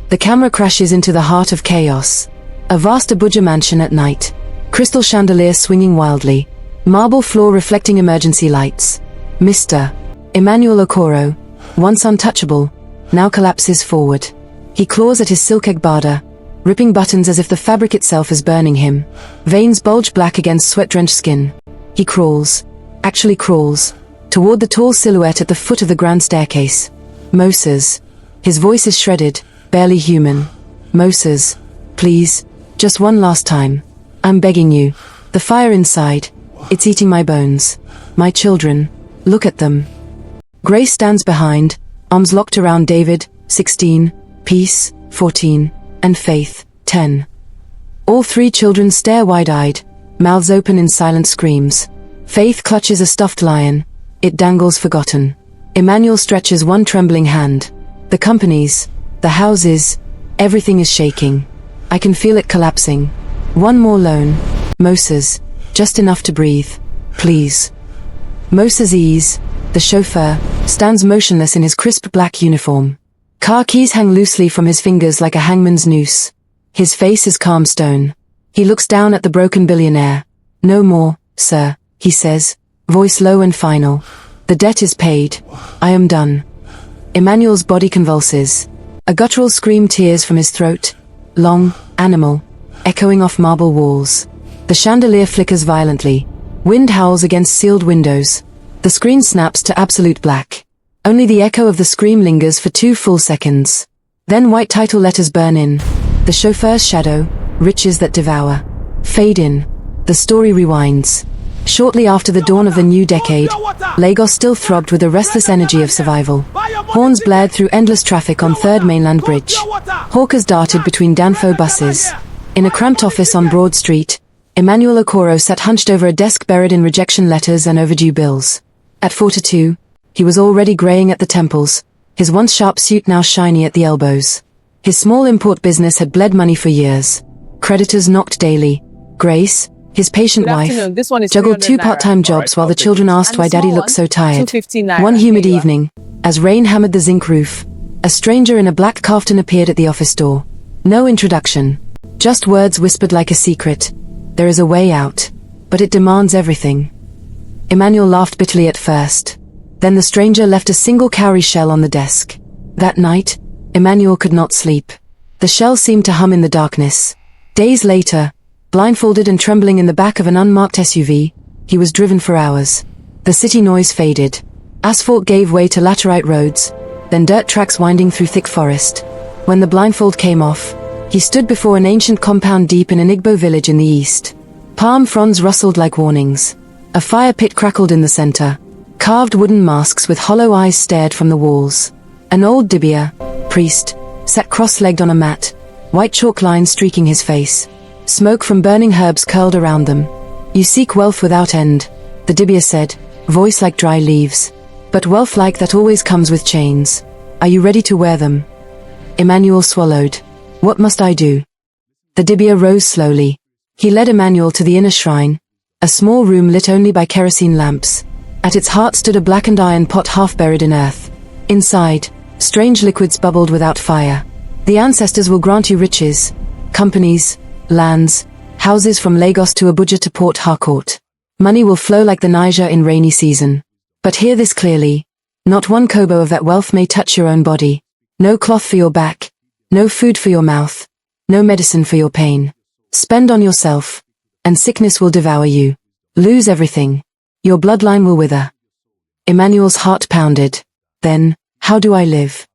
The camera crashes into the heart of chaos. A vast Abuja mansion at night. Crystal chandelier swinging wildly. Marble floor reflecting emergency lights. Mr. Emmanuel Okoro, once untouchable, now collapses forward. He claws at his silk egbada, ripping buttons as if the fabric itself is burning him. Veins bulge black against sweat-drenched skin. He crawls, actually crawls, toward the tall silhouette at the foot of the grand staircase. Moses. His voice is shredded, barely human. Moses, please, just one last time. I'm begging you. The fire inside, it's eating my bones. My children, look at them. Grace stands behind, arms locked around David, 16, Peace, 14, and Faith, 10. All three children stare wide-eyed, mouths open in silent screams. Faith clutches a stuffed lion. It dangles forgotten. Emmanuel stretches one trembling hand. The companies, the houses, everything is shaking. I can feel it collapsing. One more loan. Moses, just enough to breathe. Please. Moses Ease, the chauffeur, stands motionless in his crisp black uniform. Car keys hang loosely from his fingers like a hangman's noose. His face is calm stone. He looks down at the broken billionaire. No more, sir, he says, voice low and final. The debt is paid. I am done. Emmanuel's body convulses. A guttural scream tears from his throat. Long, animal, echoing off marble walls. The chandelier flickers violently. Wind howls against sealed windows. The screen snaps to absolute black. Only the echo of the scream lingers for 2 full seconds. Then white title letters burn in. The chauffeur's shadow, riches that devour. Fade in. The story rewinds. Shortly after the dawn of the new decade, Lagos still throbbed with the restless energy of survival. Horns blared through endless traffic on 3rd Mainland Bridge. Hawkers darted between Danfo buses. In a cramped office on Broad Street, Emmanuel Okoro sat hunched over a desk buried in rejection letters and overdue bills. At 42, he was already graying at the temples, his once sharp suit now shiny at the elbows. His small import business had bled money for years. Creditors knocked daily. Grace, his patient wife, juggled 2 part-time jobs while the children asked why Daddy looked so tired. One humid evening, as rain hammered the zinc roof, a stranger in a black kaftan appeared at the office door. No introduction. Just words whispered like a secret. There is a way out, but it demands everything. Emmanuel laughed bitterly at first. Then the stranger left a single cowrie shell on the desk. That night, Emmanuel could not sleep. The shell seemed to hum in the darkness. Days later, blindfolded and trembling in the back of an unmarked SUV, he was driven for hours. The city noise faded. Asphalt gave way to laterite roads, then dirt tracks winding through thick forest. When the blindfold came off, he stood before an ancient compound deep in an Igbo village in the east. Palm fronds rustled like warnings. A fire pit crackled in the center. Carved wooden masks with hollow eyes stared from the walls. An old dibia, priest, sat cross-legged on a mat, white chalk lines streaking his face. Smoke from burning herbs curled around them. You seek wealth without end, the dibia said, voice like dry leaves. But wealth like that always comes with chains. Are you ready to wear them? Emmanuel swallowed. What must I do? The dibia rose slowly. He led Emmanuel to the inner shrine, a small room lit only by kerosene lamps. At its heart stood a blackened iron pot half buried in earth. Inside, strange liquids bubbled without fire. The ancestors will grant you riches, companies, lands, houses from Lagos to Abuja to Port Harcourt. Money will flow like the Niger in rainy season. But hear this clearly. Not one kobo of that wealth may touch your own body. No cloth for your back. No food for your mouth. No medicine for your pain. Spend on yourself, and sickness will devour you. Lose everything. Your bloodline will wither. Emmanuel's heart pounded. Then, how do I live?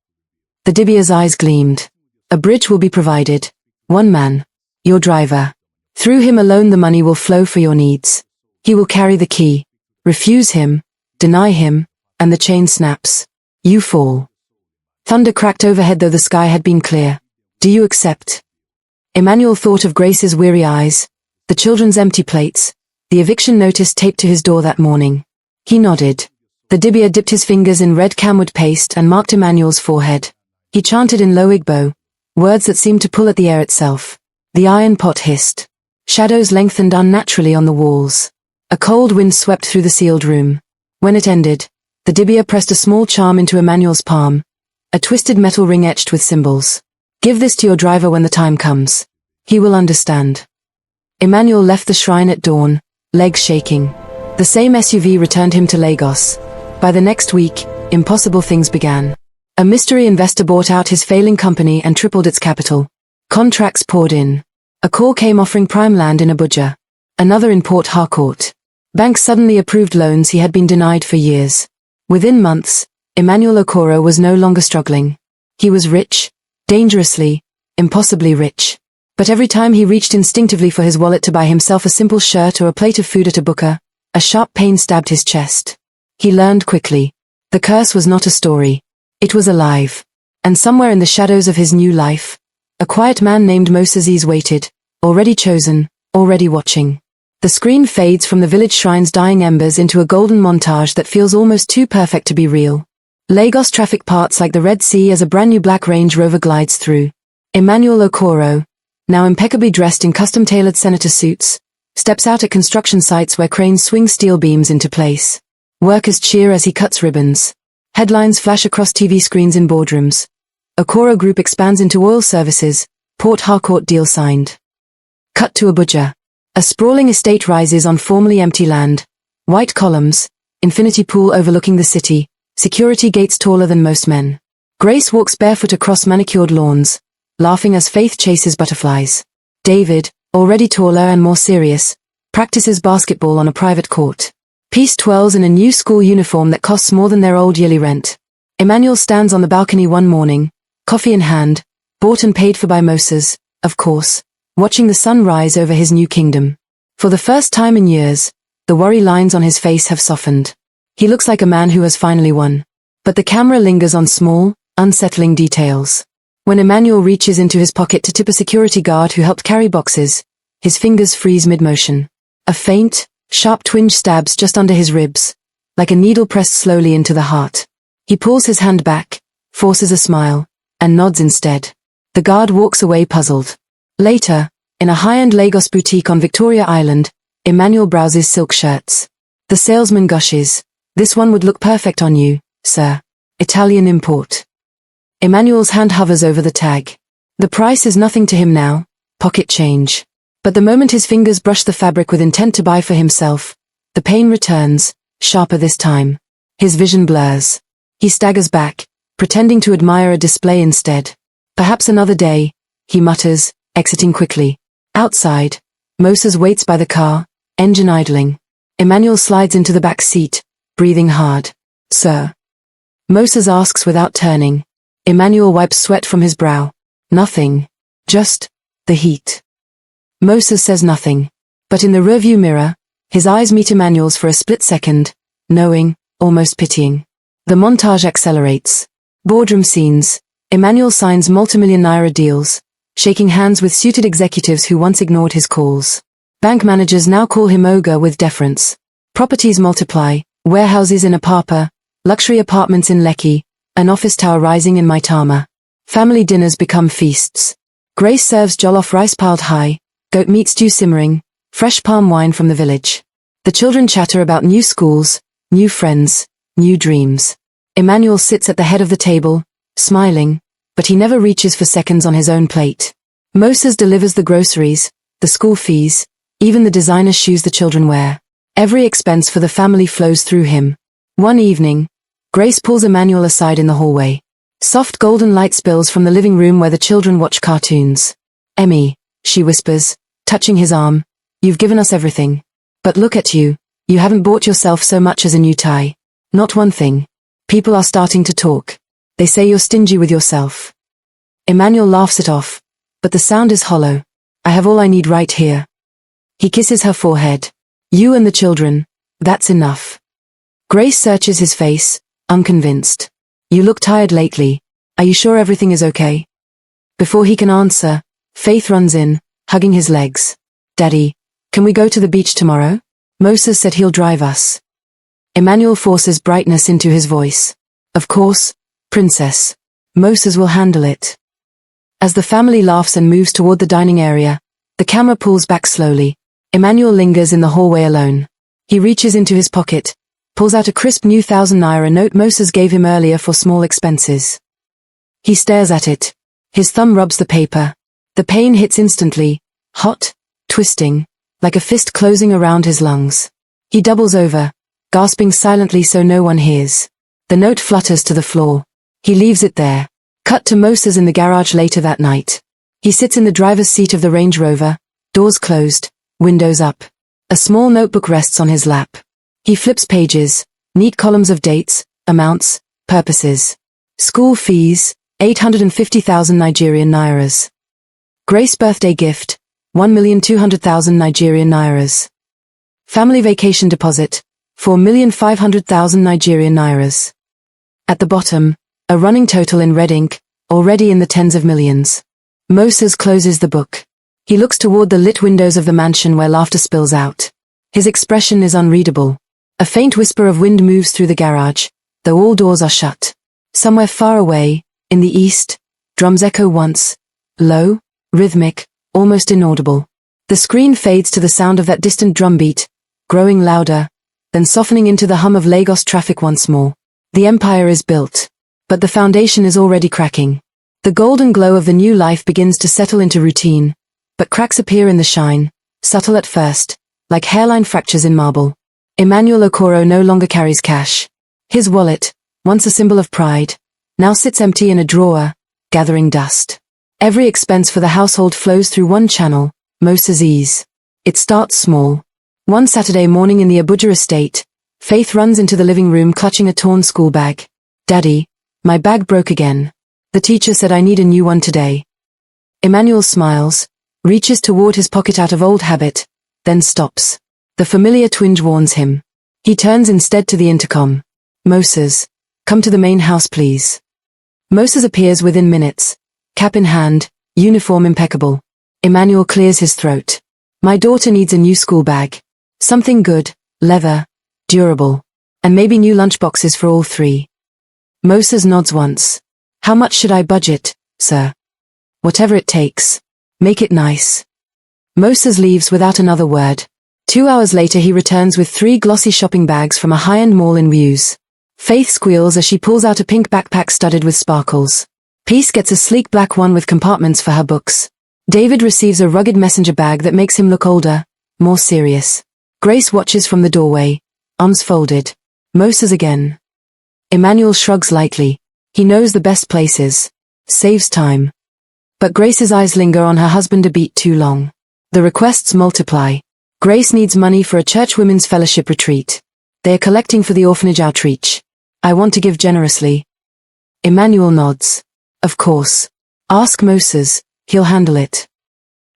The dibia's eyes gleamed. A bridge will be provided. One man. Your driver. Through him alone the money will flow for your needs. He will carry the key. Refuse him, deny him, and the chain snaps. You fall. Thunder cracked overhead though the sky had been clear. Do you accept? Emmanuel thought of Grace's weary eyes, the children's empty plates, the eviction notice taped to his door that morning. He nodded. The dibia dipped his fingers in red camwood paste and marked Emmanuel's forehead. He chanted in low Igbo, words that seemed to pull at the air itself. The iron pot hissed. Shadows lengthened unnaturally on the walls. A cold wind swept through the sealed room. When it ended, the dibia pressed a small charm into Emmanuel's palm, a twisted metal ring etched with symbols. Give this to your driver when the time comes. He will understand. Emmanuel left the shrine at dawn, legs shaking. The same SUV returned him to Lagos. By the next week, impossible things began. A mystery investor bought out his failing company and tripled its capital. Contracts poured in. A call came offering prime land in Abuja. Another in Port Harcourt. Banks suddenly approved loans he had been denied for years. Within months, Emmanuel Okoro was no longer struggling. He was rich, dangerously, impossibly rich. But every time he reached instinctively for his wallet to buy himself a simple shirt or a plate of food at a booker, a sharp pain stabbed his chest. He learned quickly. The curse was not a story. It was alive. And somewhere in the shadows of his new life, a quiet man named Moses waited, already chosen, already watching. The screen fades from the village shrine's dying embers into a golden montage that feels almost too perfect to be real. Lagos traffic parts like the Red Sea as a brand new black Range Rover glides through. Emmanuel Okoro, now impeccably dressed in custom-tailored senator suits, steps out at construction sites where cranes swing steel beams into place. Workers cheer as he cuts ribbons. Headlines flash across TV screens in boardrooms. Okoro Group expands into oil services, Port Harcourt deal signed. Cut to Abuja. A sprawling estate rises on formerly empty land. White columns, infinity pool overlooking the city, security gates taller than most men. Grace walks barefoot across manicured lawns, laughing as Faith chases butterflies. David, already taller and more serious, practices basketball on a private court. Peace twirls in a new school uniform that costs more than their old yearly rent. Emmanuel stands on the balcony one morning, coffee in hand, bought and paid for by Moses, of course, watching the sun rise over his new kingdom. For the first time in years, the worry lines on his face have softened. He looks like a man who has finally won. But the camera lingers on small, unsettling details. When Emmanuel reaches into his pocket to tip a security guard who helped carry boxes, his fingers freeze mid-motion. A faint, sharp twinge stabs just under his ribs, like a needle pressed slowly into the heart. He pulls his hand back, forces a smile, and nods instead. The guard walks away puzzled. Later, in a high-end Lagos boutique on Victoria Island, Emmanuel browses silk shirts. The salesman gushes, "This one would look perfect on you, sir. Italian import." Emmanuel's hand hovers over the tag. The price is nothing to him now, pocket change. But the moment his fingers brush the fabric with intent to buy for himself, the pain returns, sharper this time. His vision blurs. He staggers back, pretending to admire a display instead. "Perhaps another day," he mutters, exiting quickly. Outside, Moses waits by the car, engine idling. Emmanuel slides into the back seat, breathing hard. "Sir?" Moses asks without turning. Emmanuel wipes sweat from his brow. "Nothing. Just the heat." Moses says nothing. But in the rearview mirror, his eyes meet Emmanuel's for a split second, knowing, almost pitying. The montage accelerates. Boardroom scenes. Emmanuel signs multi-million naira deals, shaking hands with suited executives who once ignored his calls. Bank managers now call him Oga with deference. Properties multiply, warehouses in Apapa, luxury apartments in Lekki, an office tower rising in Maitama. Family dinners become feasts. Grace serves jollof rice piled high, goat meat stew simmering, fresh palm wine from the village. The children chatter about new schools, new friends, new dreams. Emmanuel sits at the head of the table, smiling, but he never reaches for seconds on his own plate. Moses delivers the groceries, the school fees, even the designer shoes the children wear. Every expense for the family flows through him. One evening, Grace pulls Emmanuel aside in the hallway. Soft golden light spills from the living room where the children watch cartoons. "Emmy," she whispers, touching his arm, "you've given us everything. But look at you, you haven't bought yourself so much as a new tie. Not one thing. People are starting to talk. They say you're stingy with yourself." Emmanuel laughs it off, but the sound is hollow. "I have all I need right here." He kisses her forehead. "You and the children, that's enough." Grace searches his face, unconvinced. "You look tired lately. Are you sure everything is okay?" Before he can answer, Faith runs in, hugging his legs. "Daddy, can we go to the beach tomorrow? Moses said he'll drive us." Emmanuel forces brightness into his voice. "Of course, princess. Moses will handle it." As the family laughs and moves toward the dining area, the camera pulls back slowly. Emmanuel lingers in the hallway alone. He reaches into his pocket, pulls out a crisp new 1,000 naira note Moses gave him earlier for small expenses. He stares at it. His thumb rubs the paper. The pain hits instantly, hot, twisting, like a fist closing around his lungs. He doubles over, gasping silently so no one hears. The note flutters to the floor. He leaves it there. Cut to Moses in the garage later that night. He sits in the driver's seat of the Range Rover, doors closed, windows up. A small notebook rests on his lap. He flips pages, neat columns of dates, amounts, purposes. School fees, 850,000 Nigerian nairas. Grace birthday gift, 1,200,000 Nigerian nairas. Family vacation deposit, 4,500,000 Nigerian nairas. At the bottom, a running total in red ink, already in the tens of millions. Moses closes the book. He looks toward the lit windows of the mansion where laughter spills out. His expression is unreadable. A faint whisper of wind moves through the garage, though all doors are shut. Somewhere far away, in the east, drums echo once, low, rhythmic, almost inaudible. The screen fades to the sound of that distant drumbeat, growing louder, then softening into the hum of Lagos traffic once more. The empire is built, but the foundation is already cracking. The golden glow of the new life begins to settle into routine, but cracks appear in the shine, subtle at first, like hairline fractures in marble. Emmanuel Okoro no longer carries cash. His wallet, once a symbol of pride, now sits empty in a drawer, gathering dust. Every expense for the household flows through one channel, Moses' ease. It starts small. One Saturday morning in the Abuja estate, Faith runs into the living room clutching a torn school bag. "Daddy, my bag broke again. The teacher said I need a new one today." Emmanuel smiles, reaches toward his pocket out of old habit, then stops. The familiar twinge warns him. He turns instead to the intercom. "Moses, come to the main house please." Moses appears within minutes, cap in hand, uniform impeccable. Emmanuel clears his throat. "My daughter needs a new school bag. Something good, leather, durable, and maybe new lunchboxes for all three." Moses nods once. "How much should I budget, sir?" "Whatever it takes. Make it nice." Moses leaves without another word. 2 hours later he returns with 3 glossy shopping bags from a high-end mall in Views. Faith squeals as she pulls out a pink backpack studded with sparkles. Peace gets a sleek black one with compartments for her books. David receives a rugged messenger bag that makes him look older, more serious. Grace watches from the doorway, arms folded. Moses again. Emmanuel shrugs lightly. He knows the best places. Saves time. But Grace's eyes linger on her husband a beat too long. The requests multiply. Grace needs money for a church women's fellowship retreat. They are collecting for the orphanage outreach. "I want to give generously." Emmanuel nods. "Of course. Ask Moses, he'll handle it."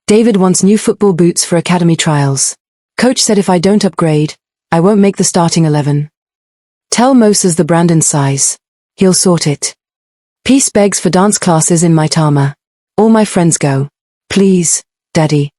David wants new football boots for academy trials. "Coach said if I don't upgrade, I won't make the starting 11. Tell Moses the brand and size. He'll sort it." Peace begs for dance classes in Maitama. "All my friends go. Please, Daddy."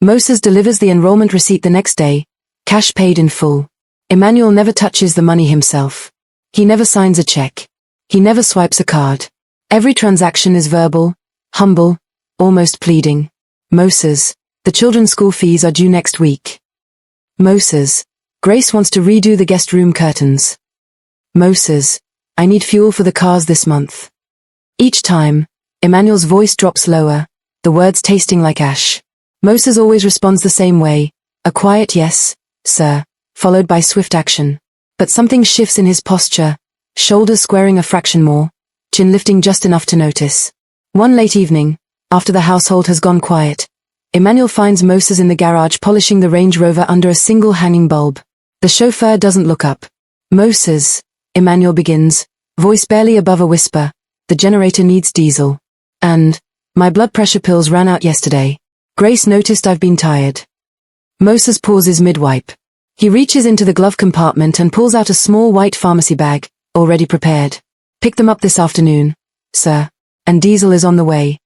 Moses delivers the enrollment receipt the next day, cash paid in full. Emmanuel never touches the money himself. He never signs a check. He never swipes a card. Every transaction is verbal, humble, almost pleading. "Moses, the children's school fees are due next week." "Moses, Grace wants to redo the guest room curtains." "Moses, I need fuel for the cars this month." Each time, Emmanuel's voice drops lower, the words tasting like ash. Moses always responds the same way, a quiet yes, sir, followed by swift action. But something shifts in his posture, shoulders squaring a fraction more, chin lifting just enough to notice. One late evening, after the household has gone quiet, Emmanuel finds Moses in the garage polishing the Range Rover under a single hanging bulb. The chauffeur doesn't look up. "Moses," Emmanuel begins, voice barely above a whisper, "the generator needs diesel. And, my blood pressure pills ran out yesterday. Grace noticed I've been tired." Moses pauses mid-wipe. He reaches into the glove compartment and pulls out a small white pharmacy bag, already prepared. "Pick them up this afternoon, sir, and diesel is on the way."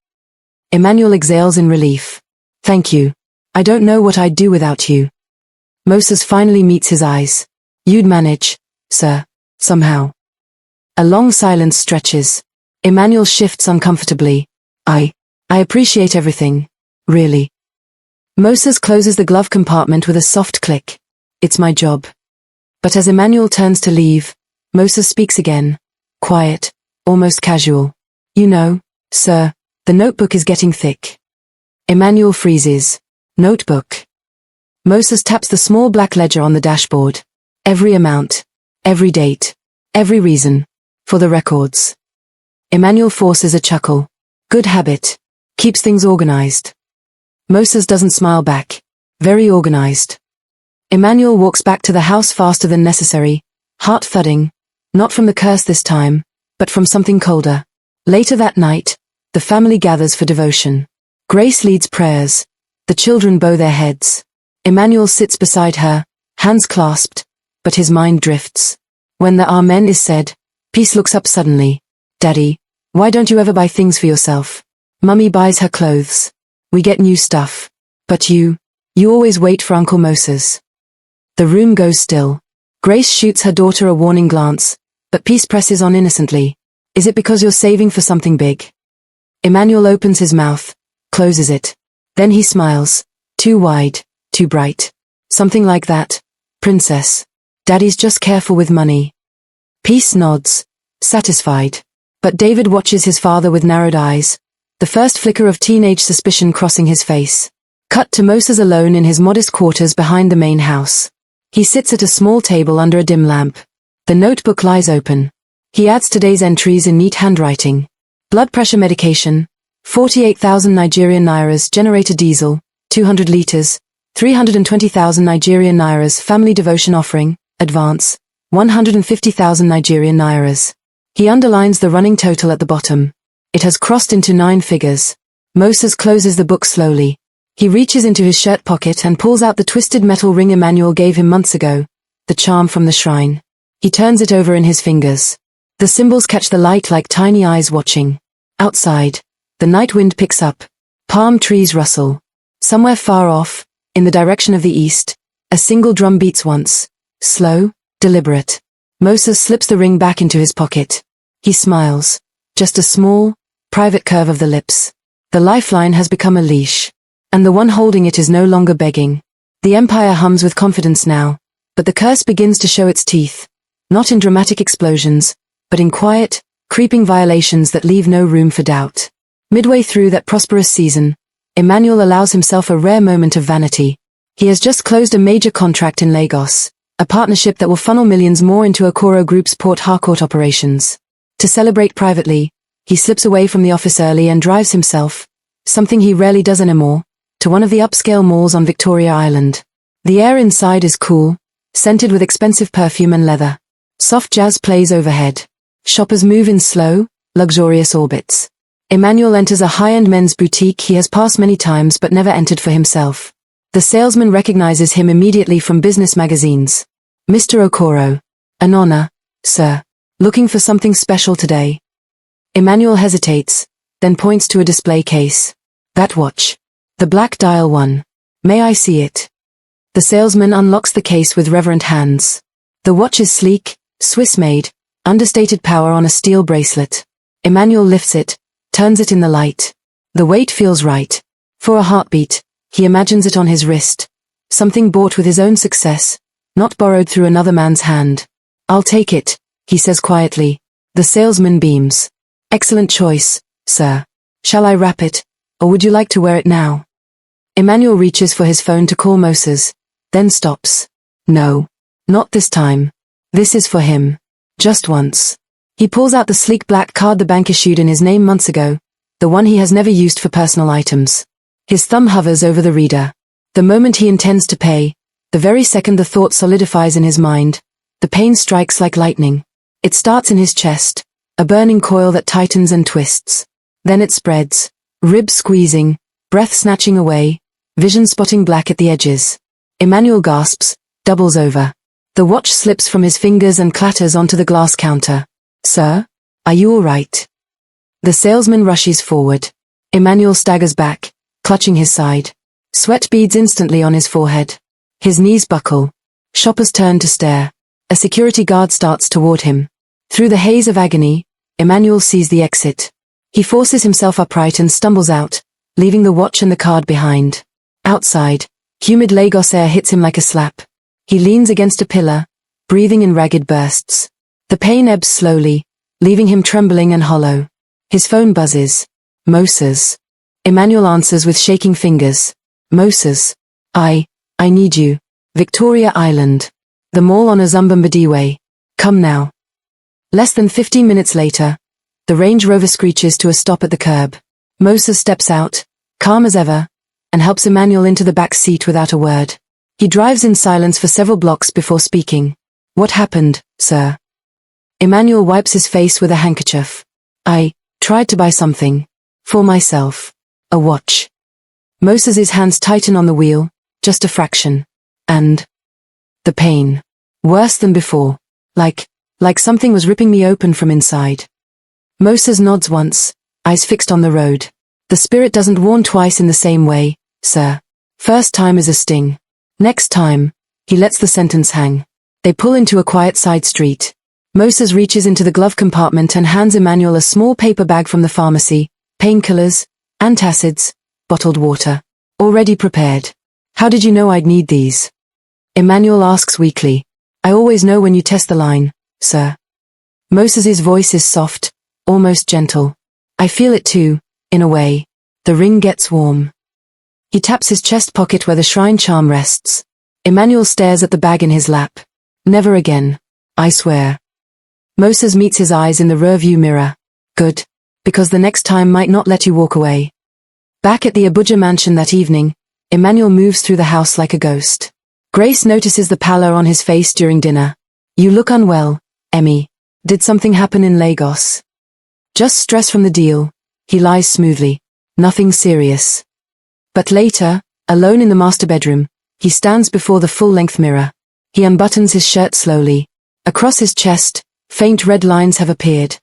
Emmanuel exhales in relief. "Thank you. I don't know what I'd do without you." Moses finally meets his eyes. "You'd manage, sir, somehow." A long silence stretches. Emmanuel shifts uncomfortably. I appreciate everything, really." Moses closes the glove compartment with a soft click. "It's my job." But as Emmanuel turns to leave, Moses speaks again, quiet, almost casual. "You know, sir, The notebook is getting thick. Emmanuel freezes. Notebook. Moses taps the small black ledger on the dashboard. Every amount. Every date. Every reason. For the records. Emmanuel forces a chuckle. Good habit. Keeps things organized. Moses doesn't smile back. Very organized. Emmanuel walks back to the house faster than necessary, heart thudding, not from the curse this time, but from something colder. Later that night, the family gathers for devotion. Grace leads prayers. The children bow their heads. Emmanuel sits beside her, hands clasped, but his mind drifts. When the Amen is said, Peace looks up suddenly. Daddy, why don't you ever buy things for yourself? Mummy buys her clothes. We get new stuff. But you always wait for Uncle Moses. The room goes still. Grace shoots her daughter a warning glance, but Peace presses on innocently. Is it because you're saving for something big? Emmanuel opens his mouth, closes it. Then he smiles. Too wide, too bright. Something like that. Princess. Daddy's just careful with money. Peace nods, satisfied. But David watches his father with narrowed eyes, the first flicker of teenage suspicion crossing his face. Cut to Moses alone in his modest quarters behind the main house. He sits at a small table under a dim lamp. The notebook lies open. He adds today's entries in neat handwriting. Blood pressure medication, 48,000 Nigerian nairas, generator diesel, 200 liters, 320,000 Nigerian nairas, family devotion offering, advance, 150,000 Nigerian nairas. He underlines the running total at the bottom. It has crossed into 9 figures. Moses closes the book slowly. He reaches into his shirt pocket and pulls out the twisted metal ring Emmanuel gave him months ago, the charm from the shrine. He turns it over in his fingers. The symbols catch the light like tiny eyes watching. Outside, the night wind picks up. Palm trees rustle. Somewhere far off, in the direction of the east, a single drum beats once. Slow, deliberate. Moses slips the ring back into his pocket. He smiles. Just a small, private curve of the lips. The lifeline has become a leash. And the one holding it is no longer begging. The empire hums with confidence now, but the curse begins to show its teeth. Not in dramatic explosions, but in quiet, creeping violations that leave no room for doubt. Midway through that prosperous season, Emmanuel allows himself a rare moment of vanity. He has just closed a major contract in Lagos, a partnership that will funnel millions more into Okoro Group's Port Harcourt operations. To celebrate privately, he slips away from the office early and drives himself, something he rarely does anymore, to one of the upscale malls on Victoria Island. The air inside is cool, scented with expensive perfume and leather. Soft jazz plays overhead. Shoppers move in slow, luxurious orbits. Emmanuel enters a high-end men's boutique he has passed many times but never entered for himself. The salesman recognizes him immediately from business magazines. Mr. Okoro. An honor, sir. Looking for something special today? Emmanuel hesitates, then points to a display case. That watch. The black dial one. May I see it? The salesman unlocks the case with reverent hands. The watch is sleek, Swiss-made, understated power on a steel bracelet. Emmanuel lifts it, turns it in the light. The weight feels right. For a heartbeat, he imagines it on his wrist. Something bought with his own success, not borrowed through another man's hand. I'll take it, he says quietly. The salesman beams. Excellent choice, sir. Shall I wrap it, or would you like to wear it now? Emmanuel reaches for his phone to call Moses, then stops. No. Not this time. This is for him. Just once. He pulls out the sleek black card the bank issued in his name months ago, the one he has never used for personal items. His thumb hovers over the reader. The moment he intends to pay, the very second the thought solidifies in his mind, the pain strikes like lightning. It starts in his chest, a burning coil that tightens and twists. Then it spreads, ribs squeezing, breath snatching away, vision spotting black at the edges. Emmanuel gasps, doubles over. The watch slips from his fingers and clatters onto the glass counter. Sir? Are you all right? The salesman rushes forward. Emmanuel staggers back, clutching his side. Sweat beads instantly on his forehead. His knees buckle. Shoppers turn to stare. A security guard starts toward him. Through the haze of agony, Emmanuel sees the exit. He forces himself upright and stumbles out, leaving the watch and the card behind. Outside, humid Lagos air hits him like a slap. He leans against a pillar, breathing in ragged bursts. The pain ebbs slowly, leaving him trembling and hollow. His phone buzzes. Moses. Emmanuel answers with shaking fingers. Moses. I need you. Victoria Island. The mall on Azumbambadiwe. Come now. Less than 15 minutes later, the Range Rover screeches to a stop at the curb. Moses steps out, calm as ever, and helps Emmanuel into the back seat without a word. He drives in silence for several blocks before speaking. What happened, sir? Emmanuel wipes his face with a handkerchief. I tried to buy something. For myself. A watch. Moses's hands tighten on the wheel, just a fraction. And the pain. Worse than before. Like something was ripping me open from inside. Moses nods once, eyes fixed on the road. The spirit doesn't warn twice in the same way, sir. First time is a sting. Next time, he lets the sentence hang. They pull into a quiet side street. Moses reaches into the glove compartment and hands Emmanuel a small paper bag from the pharmacy, painkillers, antacids, bottled water. Already prepared. How did you know I'd need these? Emmanuel asks weakly. I always know when you test the line, sir. Moses's voice is soft, almost gentle. I feel it too, in a way. The ring gets warm. He taps his chest pocket where the shrine charm rests. Emmanuel stares at the bag in his lap. Never again. I swear. Moses meets his eyes in the rearview mirror. Good. Because the next time might not let you walk away. Back at the Abuja mansion that evening, Emmanuel moves through the house like a ghost. Grace notices the pallor on his face during dinner. You look unwell, Emmy. Did something happen in Lagos? Just stress from the deal. He lies smoothly. Nothing serious. But later, alone in the master bedroom, he stands before the full-length mirror. He unbuttons his shirt slowly. Across his chest, faint red lines have appeared.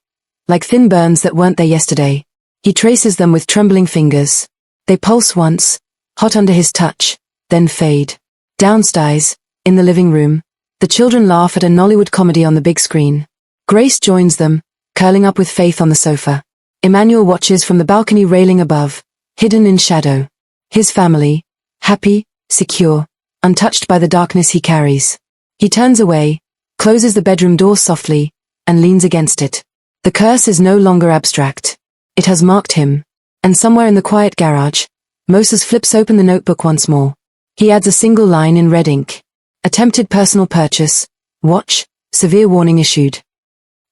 Like thin burns that weren't there yesterday. He traces them with trembling fingers. They pulse once, hot under his touch, then fade. Downstairs, in the living room, the children laugh at a Nollywood comedy on the big screen. Grace joins them, curling up with Faith on the sofa. Emmanuel watches from the balcony railing above, hidden in shadow. His family, happy, secure, untouched by the darkness he carries. He turns away, closes the bedroom door softly, and leans against it. The curse is no longer abstract. It has marked him. And somewhere in the quiet garage, Moses flips open the notebook once more. He adds a single line in red ink. Attempted personal purchase, watch, severe warning issued.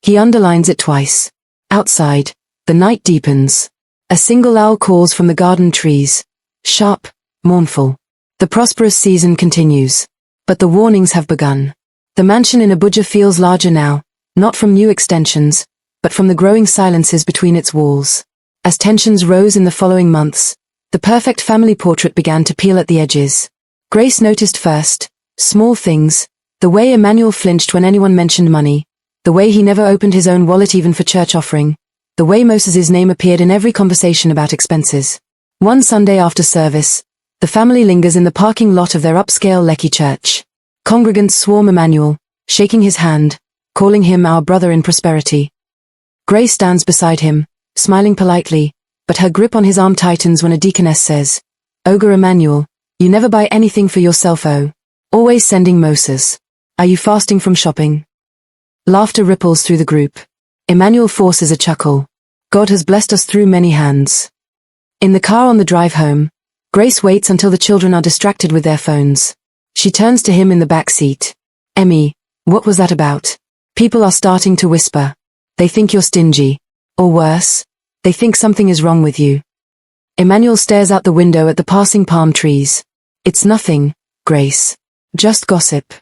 He underlines it twice. Outside, the night deepens. A single owl calls from the garden trees. Sharp, mournful. The prosperous season continues. But the warnings have begun. The mansion in Abuja feels larger now, not from new extensions, but from the growing silences between its walls. As tensions rose in the following months, the perfect family portrait began to peel at the edges. Grace noticed first, small things, the way Emmanuel flinched when anyone mentioned money, the way he never opened his own wallet even for church offering, the way Moses's name appeared in every conversation about expenses. One Sunday after service, the family lingers in the parking lot of their upscale Lekki church. Congregants swarm Emmanuel, shaking his hand, calling him our brother in prosperity. Grace stands beside him, smiling politely, but her grip on his arm tightens when a deaconess says, Ogre Emmanuel, you never buy anything for yourself, oh. Always sending Moses. Are you fasting from shopping? Laughter ripples through the group. Emmanuel forces a chuckle. God has blessed us through many hands. In the car on the drive home, Grace waits until the children are distracted with their phones. She turns to him in the back seat. Emmy, what was that about? People are starting to whisper. They think you're stingy. Or worse, they think something is wrong with you. Emmanuel stares out the window at the passing palm trees. It's nothing, Grace. Just gossip.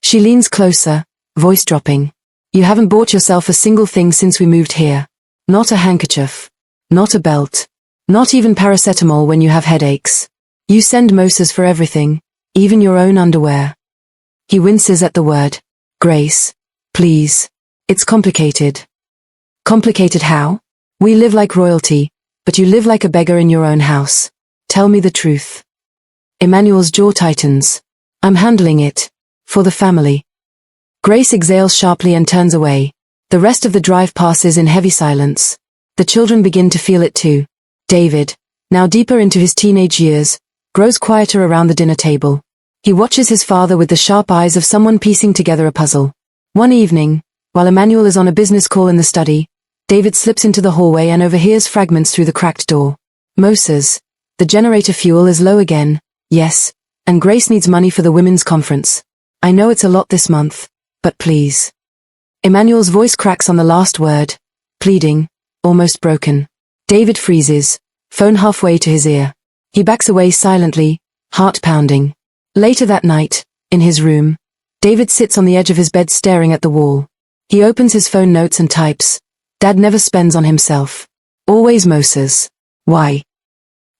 She leans closer, voice dropping. You haven't bought yourself a single thing since we moved here. Not a handkerchief. Not a belt. Not even paracetamol when you have headaches. You send Moses for everything, even your own underwear. He winces at the word. Grace, please. It's complicated. Complicated how? We live like royalty, but you live like a beggar in your own house. Tell me the truth. Emmanuel's jaw tightens. I'm handling it. For the family. Grace exhales sharply and turns away. The rest of the drive passes in heavy silence. The children begin to feel it too. David, now deeper into his teenage years, grows quieter around the dinner table. He watches his father with the sharp eyes of someone piecing together a puzzle. One evening, while Emmanuel is on a business call in the study, David slips into the hallway and overhears fragments through the cracked door. Moses, the generator fuel is low again, yes, and Grace needs money for the women's conference. I know it's a lot this month, but please. Emmanuel's voice cracks on the last word, pleading, almost broken. David freezes, phone halfway to his ear. He backs away silently, heart pounding. Later that night, in his room, David sits on the edge of his bed staring at the wall. He opens his phone notes and types, Dad never spends on himself. Always Moses. Why?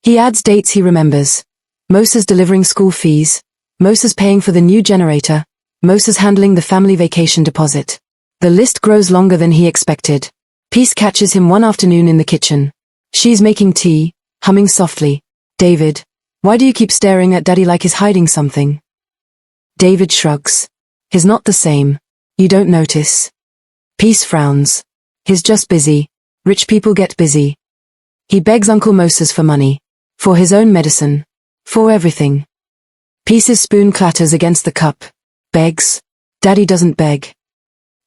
He adds dates he remembers. Moses delivering school fees, Moses paying for the new generator, Moses handling the family vacation deposit. The list grows longer than he expected. Peace catches him one afternoon in the kitchen. She's making tea, humming softly. David, why do you keep staring at Daddy like he's hiding something? David shrugs. He's not the same. You don't notice. Peace frowns. He's just busy. Rich people get busy. He begs Uncle Moses for money. For his own medicine. For everything. Peace's spoon clatters against the cup. Begs. Daddy doesn't beg.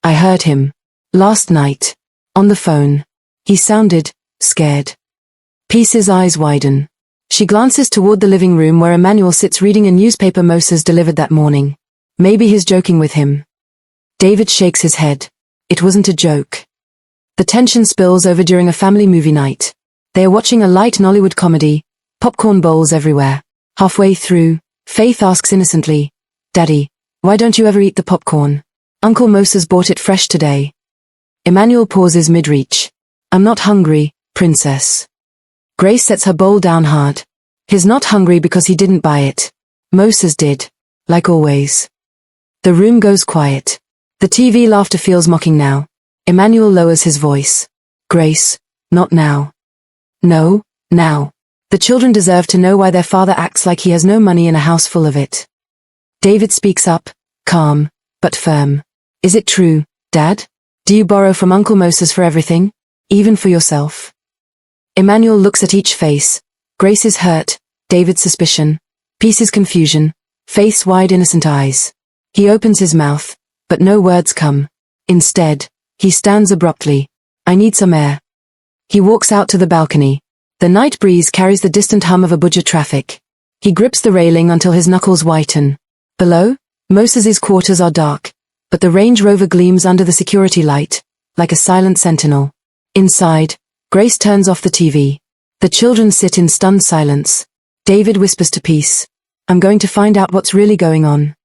I heard him. Last night. On the phone. He sounded scared. Peace's eyes widen. She glances toward the living room where Emmanuel sits reading a newspaper Moses delivered that morning. Maybe he's joking with him. David shakes his head. It wasn't a joke. The tension spills over during a family movie night. They are watching a light Nollywood comedy, popcorn bowls everywhere. Halfway through, Faith asks innocently, Daddy, why don't you ever eat the popcorn? Uncle Moses bought it fresh today. Emmanuel pauses mid-reach. I'm not hungry, princess. Grace sets her bowl down hard. He's not hungry because he didn't buy it. Moses did. Like always. The room goes quiet. The TV laughter feels mocking now. Emmanuel lowers his voice. Grace, not now. No, now. The children deserve to know why their father acts like he has no money in a house full of it. David speaks up, calm, but firm. Is it true, Dad? Do you borrow from Uncle Moses for everything? Even for yourself? Emmanuel looks at each face. Grace's hurt, David's suspicion, Peace's confusion, Faith's wide innocent eyes. He opens his mouth, but no words come. Instead, he stands abruptly. I need some air. He walks out to the balcony. The night breeze carries the distant hum of Abuja traffic. He grips the railing until his knuckles whiten. Below, Moses's quarters are dark, but the Range Rover gleams under the security light, like a silent sentinel. Inside, Grace turns off the TV. The children sit in stunned silence. David whispers to Peace, I'm going to find out what's really going on.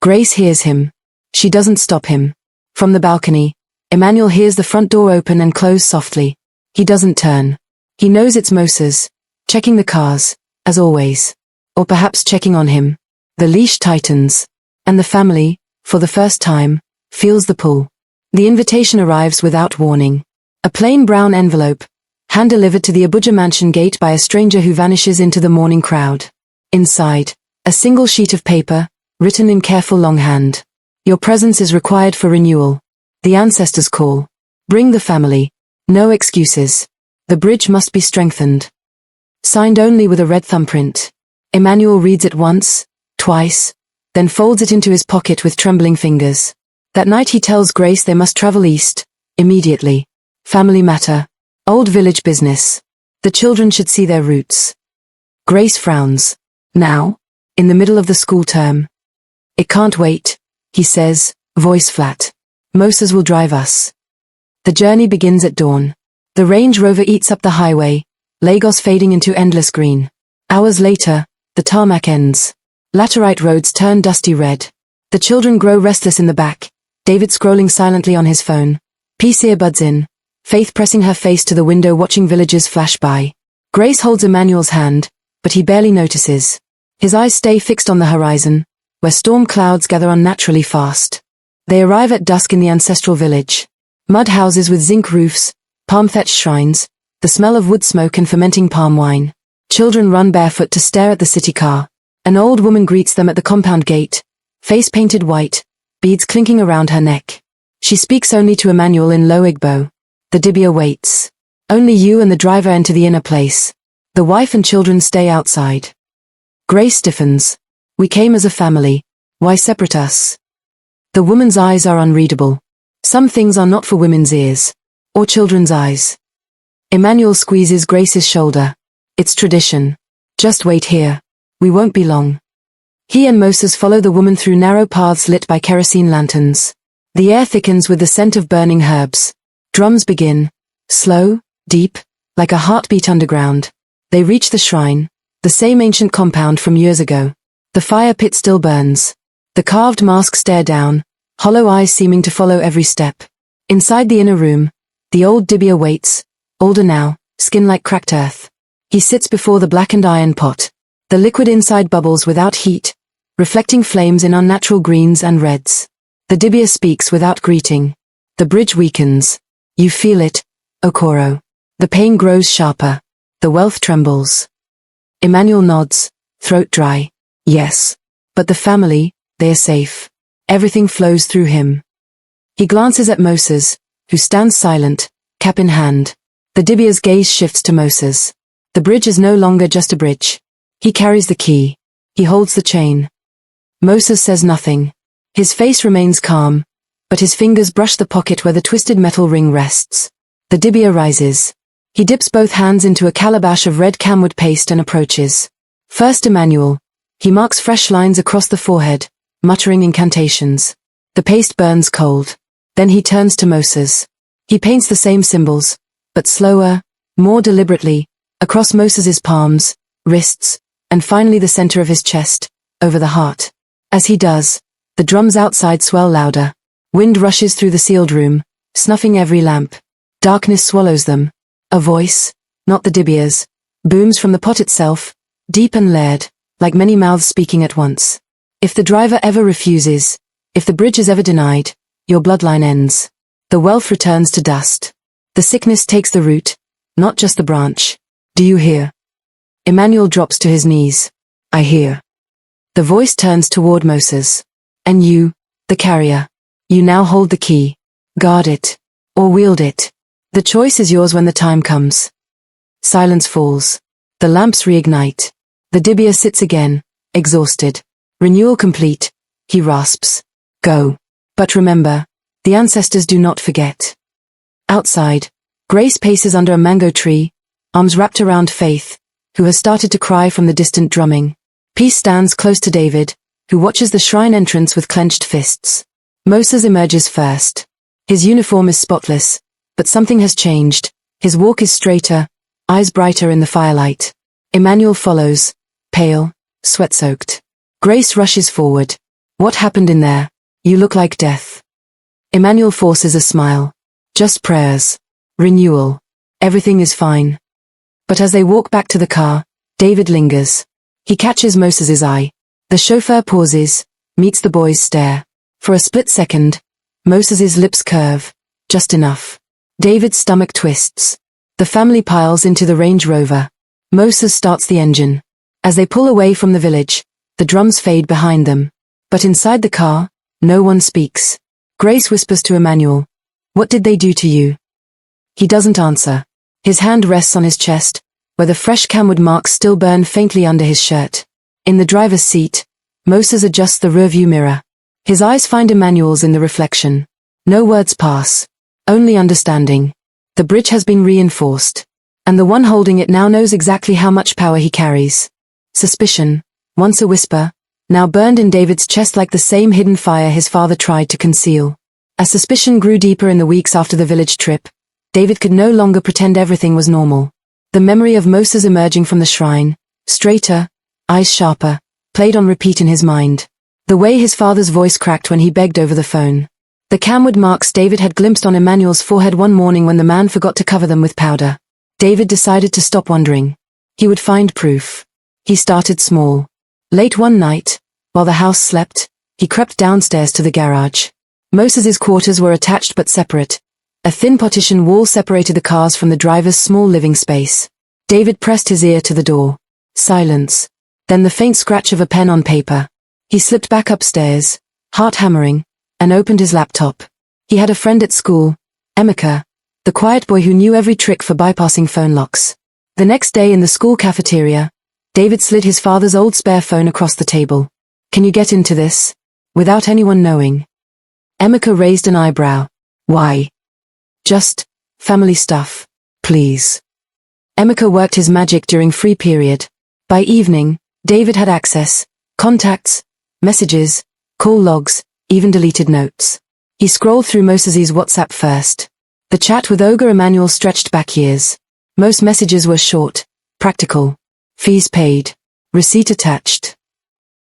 Grace hears him. She doesn't stop him. From the balcony, Emmanuel hears the front door open and close softly. He doesn't turn. He knows it's Moses, checking the cars, as always. Or perhaps checking on him. The leash tightens, and the family, for the first time, feels the pull. The invitation arrives without warning. A plain brown envelope, hand-delivered to the Abuja mansion gate by a stranger who vanishes into the morning crowd. Inside, a single sheet of paper, written in careful longhand. Your presence is required for renewal. The ancestors call. Bring the family. No excuses. The bridge must be strengthened. Signed only with a red thumbprint. Emmanuel reads it once, twice, then folds it into his pocket with trembling fingers. That night he tells Grace they must travel east, immediately. Family matter. Old village business. The children should see their roots. Grace frowns. Now? In the middle of the school term. It can't wait, he says, voice flat. Moses will drive us. The journey begins at dawn. The Range Rover eats up the highway, Lagos fading into endless green. Hours later, the tarmac ends. Laterite roads turn dusty red. The children grow restless in the back, David scrolling silently on his phone. Peace earbuds in, Faith pressing her face to the window watching villages flash by. Grace holds Emmanuel's hand, but he barely notices. His eyes stay fixed on the horizon, where storm clouds gather unnaturally fast. They arrive at dusk in the ancestral village. Mud houses with zinc roofs, palm-thatched shrines, the smell of wood smoke and fermenting palm wine. Children run barefoot to stare at the city car. An old woman greets them at the compound gate, face painted white, beads clinking around her neck. She speaks only to Emmanuel in low Igbo. The dibia waits. Only you and the driver enter the inner place. The wife and children stay outside. Grace stiffens. We came as a family. Why separate us? The woman's eyes are unreadable. Some things are not for women's ears. Or children's eyes? Emmanuel squeezes Grace's shoulder. It's tradition. Just wait here. We won't be long. He and Moses follow the woman through narrow paths lit by kerosene lanterns. The air thickens with the scent of burning herbs. Drums begin. Slow, deep, like a heartbeat underground. They reach the shrine, the same ancient compound from years ago. The fire pit still burns. The carved masks stare down, hollow eyes seeming to follow every step. Inside the inner room, the old dibia waits, older now, skin like cracked earth. He sits before the blackened iron pot. The liquid inside bubbles without heat, reflecting flames in unnatural greens and reds. The dibia speaks without greeting. The bridge weakens. You feel it, Okoro. The pain grows sharper. The wealth trembles. Emmanuel nods, throat dry. Yes. But the family, they are safe. Everything flows through him. He glances at Moses, who stands silent, cap in hand. The dibia's gaze shifts to Moses. The bridge is no longer just a bridge. He carries the key. He holds the chain. Moses says nothing. His face remains calm, but his fingers brush the pocket where the twisted metal ring rests. The dibia rises. He dips both hands into a calabash of red camwood paste and approaches. First Emmanuel. He marks fresh lines across the forehead, muttering incantations. The paste burns cold. Then he turns to Moses. He paints the same symbols, but slower, more deliberately, across Moses's palms, wrists, and finally the center of his chest, over the heart. As he does, the drums outside swell louder. Wind rushes through the sealed room, snuffing every lamp. Darkness swallows them. A voice, not the dibia's, booms from the pot itself, deep and layered, like many mouths speaking at once. If the driver ever refuses, if the bridge is ever denied, your bloodline ends. The wealth returns to dust. The sickness takes the root, not just the branch. Do you hear? Emmanuel drops to his knees. I hear. The voice turns toward Moses. And you, the carrier. You now hold the key. Guard it. Or wield it. The choice is yours when the time comes. Silence falls. The lamps reignite. The dibia sits again, exhausted. Renewal complete. He rasps. Go. But remember, the ancestors do not forget. Outside, Grace paces under a mango tree, arms wrapped around Faith, who has started to cry from the distant drumming. Peace stands close to David, who watches the shrine entrance with clenched fists. Moses emerges first. His uniform is spotless, but something has changed. His walk is straighter, eyes brighter in the firelight. Emmanuel follows, pale, sweat-soaked. Grace rushes forward. What happened in there? You look like death. Emmanuel forces a smile. Just prayers. Renewal. Everything is fine. But as they walk back to the car, David lingers. He catches Moses's eye. The chauffeur pauses, meets the boy's stare. For a split second, Moses's lips curve. Just enough. David's stomach twists. The family piles into the Range Rover. Moses starts the engine. As they pull away from the village, the drums fade behind them. But inside the car, no one speaks. Grace whispers to Emmanuel. What did they do to you? He doesn't answer. His hand rests on his chest, where the fresh camwood marks still burn faintly under his shirt. In the driver's seat, Moses adjusts the rearview mirror. His eyes find Emmanuel's in the reflection. No words pass. Only understanding. The bridge has been reinforced. And the one holding it now knows exactly how much power he carries. Suspicion, once a whisper, now burned in David's chest like the same hidden fire his father tried to conceal. As suspicion grew deeper in the weeks after the village trip, David could no longer pretend everything was normal. The memory of Moses emerging from the shrine, straighter, eyes sharper, played on repeat in his mind. The way his father's voice cracked when he begged over the phone. The camwood marks David had glimpsed on Emmanuel's forehead one morning when the man forgot to cover them with powder. David decided to stop wondering. He would find proof. He started small. Late one night, while the house slept, he crept downstairs to the garage. Moses's quarters were attached but separate. A thin partition wall separated the cars from the driver's small living space. David pressed his ear to the door. Silence. Then the faint scratch of a pen on paper. He slipped back upstairs, heart hammering, and opened his laptop. He had a friend at school, Emeka, the quiet boy who knew every trick for bypassing phone locks. The next day in the school cafeteria, David slid his father's old spare phone across the table. Can you get into this? Without anyone knowing. Emeka raised an eyebrow. Why? Just, Family stuff. Please. Emeka worked his magic during free period. By evening, David had access, contacts, messages, call logs, even deleted notes. He scrolled through Moses's WhatsApp first. The chat with Ogre Emmanuel stretched back years. Most messages were short, practical. Fees paid. Receipt attached.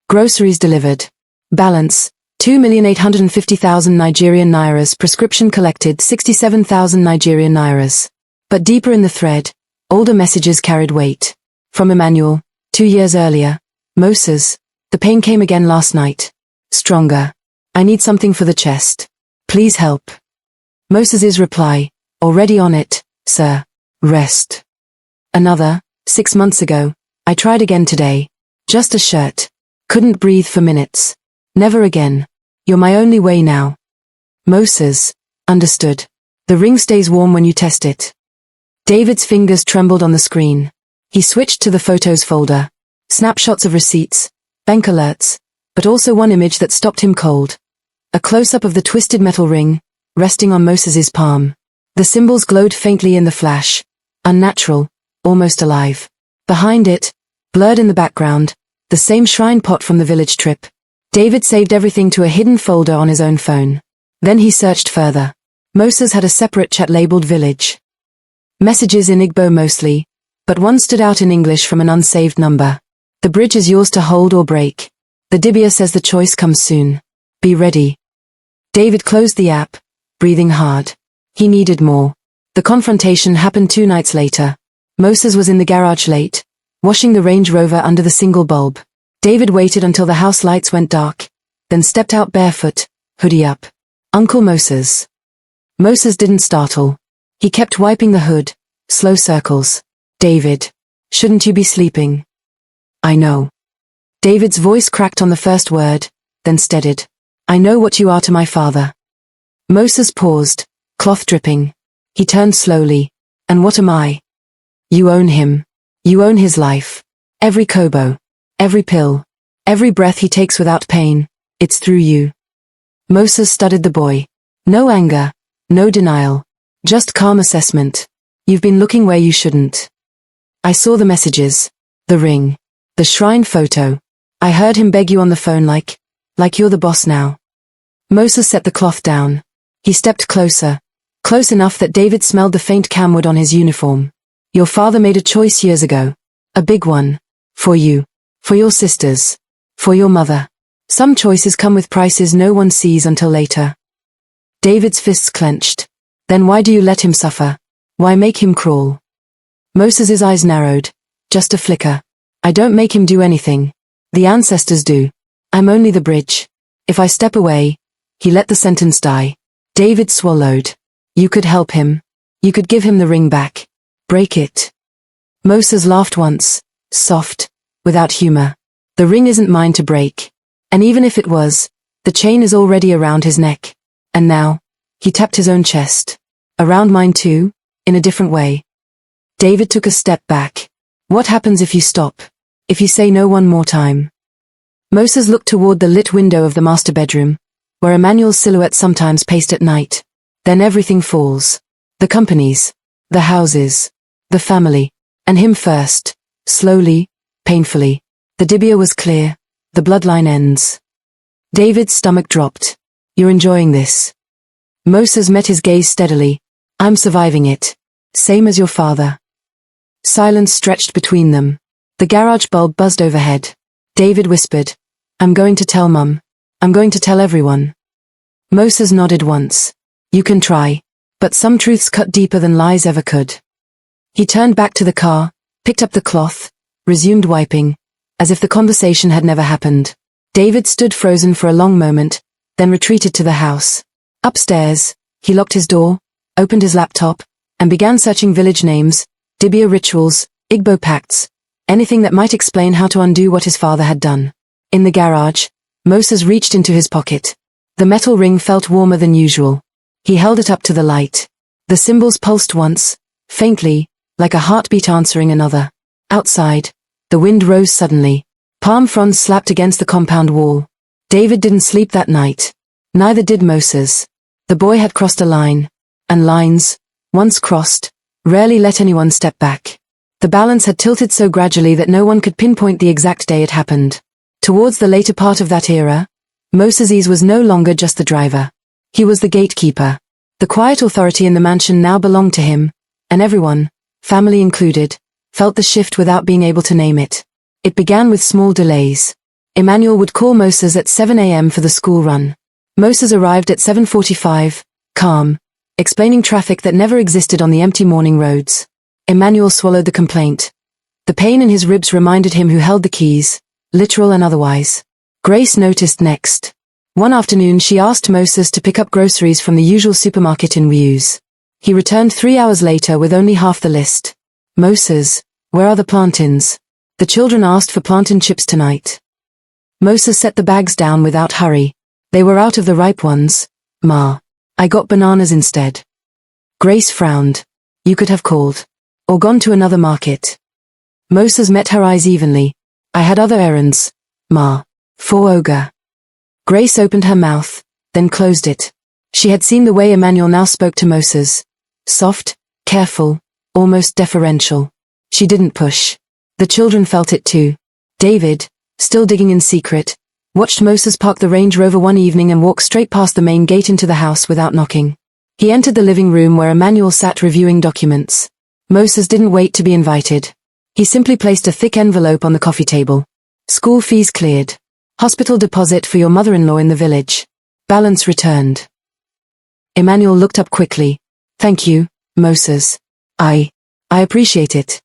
Groceries delivered. Balance, 2,850,000 Nigerian nairas. Prescription collected, 67,000 Nigerian nairas. But deeper in the thread, older messages carried weight. From Emmanuel, 2 years earlier. Moses, the pain came again last night. Stronger. I need something for the chest. Please help. Moses's reply, already on it, sir. Rest. Another, 6 months ago. I tried again today. Just a shirt. Couldn't breathe for minutes. Never again. You're my only way now. Moses. Understood. The ring stays warm when you test it. David's fingers trembled on the screen. He switched to the photos folder. Snapshots of receipts, bank alerts, but also one image that stopped him cold. A close-up of the twisted metal ring, resting on Moses's palm. The symbols glowed faintly in the flash. Unnatural, almost alive. Behind it, blurred in the background, the same shrine pot from the village trip. David saved everything to a hidden folder on his own phone. Then he searched further. Moses had a separate chat labeled Village. Messages in Igbo mostly, but one stood out in English from an unsaved number. The bridge is yours to hold or break. The dibia says the choice comes soon. Be ready. David closed the app, breathing hard. He needed more. The confrontation happened 2 nights later. Moses was in the garage late, washing the Range Rover under the single bulb. David waited until the house lights went dark, then stepped out barefoot, hoodie up. Uncle Moses. Moses didn't startle. He kept wiping the hood, slow circles. David. Shouldn't you be sleeping? I know. David's voice cracked on the first word, then steadied. I know what you are to my father. Moses paused, cloth dripping. He turned slowly. And what am I? You own him. You own his life. Every kobo. Every pill. Every breath he takes without pain. It's through you. Moses studied the boy. No anger. No denial. Just calm assessment. You've been looking where you shouldn't. I saw the messages. The ring. The shrine photo. I heard him beg you on the phone like you're the boss now. Moses set the cloth down. He stepped closer. Close enough that David smelled the faint camwood on his uniform. Your father made a choice years ago. A big one. For you. For your sisters. For your mother. Some choices come with prices no one sees until later. David's fists clenched. Then why do you let him suffer? Why make him crawl? Moses's eyes narrowed. Just a flicker. I don't make him do anything. The ancestors do. I'm only the bridge. If I step away, he let the sentence die. David swallowed. You could help him. You could give him the ring back. Break it. Moses laughed once, soft, without humor. The ring isn't mine to break. And even if it was, the chain is already around his neck. And now, he tapped his own chest. Around mine too, in a different way. David took a step back. What happens if you stop? If you say no one more time? Moses looked toward the lit window of the master bedroom, where Emmanuel's silhouette sometimes paced at night. Then everything falls. The companies. The houses. The family. And him first. Slowly. Painfully. The dibia was clear. The bloodline ends. David's stomach dropped. You're enjoying this. Moses met his gaze steadily. I'm surviving it. Same as your father. Silence stretched between them. The garage bulb buzzed overhead. David whispered, I'm going to tell Mum. I'm going to tell everyone. Moses nodded once. You can try. But some truths cut deeper than lies ever could. He turned back to the car, picked up the cloth, resumed wiping, as if the conversation had never happened. David stood frozen for a long moment, then retreated to the house. Upstairs, he locked his door, opened his laptop, and began searching village names, dibia rituals, Igbo pacts, anything that might explain how to undo what his father had done. In the garage, Moses reached into his pocket. The metal ring felt warmer than usual. He held it up to the light. The symbols pulsed once, faintly, like a heartbeat answering another. Outside, the wind rose suddenly. Palm fronds slapped against the compound wall. David didn't sleep that night. Neither did Moses. The boy had crossed a line. And lines, Once crossed, rarely let anyone step back. The balance had tilted so gradually that no one could pinpoint the exact day it happened. Towards the later part of that era, Moses was no longer just the driver. He was the gatekeeper. The quiet authority in the mansion now belonged to him, and everyone, family included, felt the shift without being able to name it. It began with small delays. Emmanuel would call Moses at 7 a.m. for the school run. Moses arrived at 7:45, calm, explaining traffic that never existed on the empty morning roads. Emmanuel swallowed the complaint. The pain in his ribs reminded him who held the keys, literal and otherwise. Grace noticed next. One afternoon she asked Moses to pick up groceries from the usual supermarket in Wuse. He returned 3 hours later with only half the list. Moses, where are the plantains? The children asked for plantain chips tonight. Moses set the bags down without hurry. They were out of the ripe ones, Ma. I got bananas instead. Grace frowned. You could have called. Or gone to another market. Moses met her eyes evenly. I had other errands, Ma. For Ogre. Grace opened her mouth, then closed it. She had seen the way Emmanuel now spoke to Moses. Soft, careful, almost deferential. She didn't push. The children felt it too. David, still digging in secret, watched Moses park the Range Rover one evening and walk straight past the main gate into the house without knocking. He entered the living room where Emmanuel sat reviewing documents. Moses didn't wait to be invited. He simply placed a thick envelope on the coffee table. School fees cleared. Hospital deposit for your mother-in-law in the village. Balance returned. Emmanuel looked up quickly. Thank you, Moses. I appreciate it.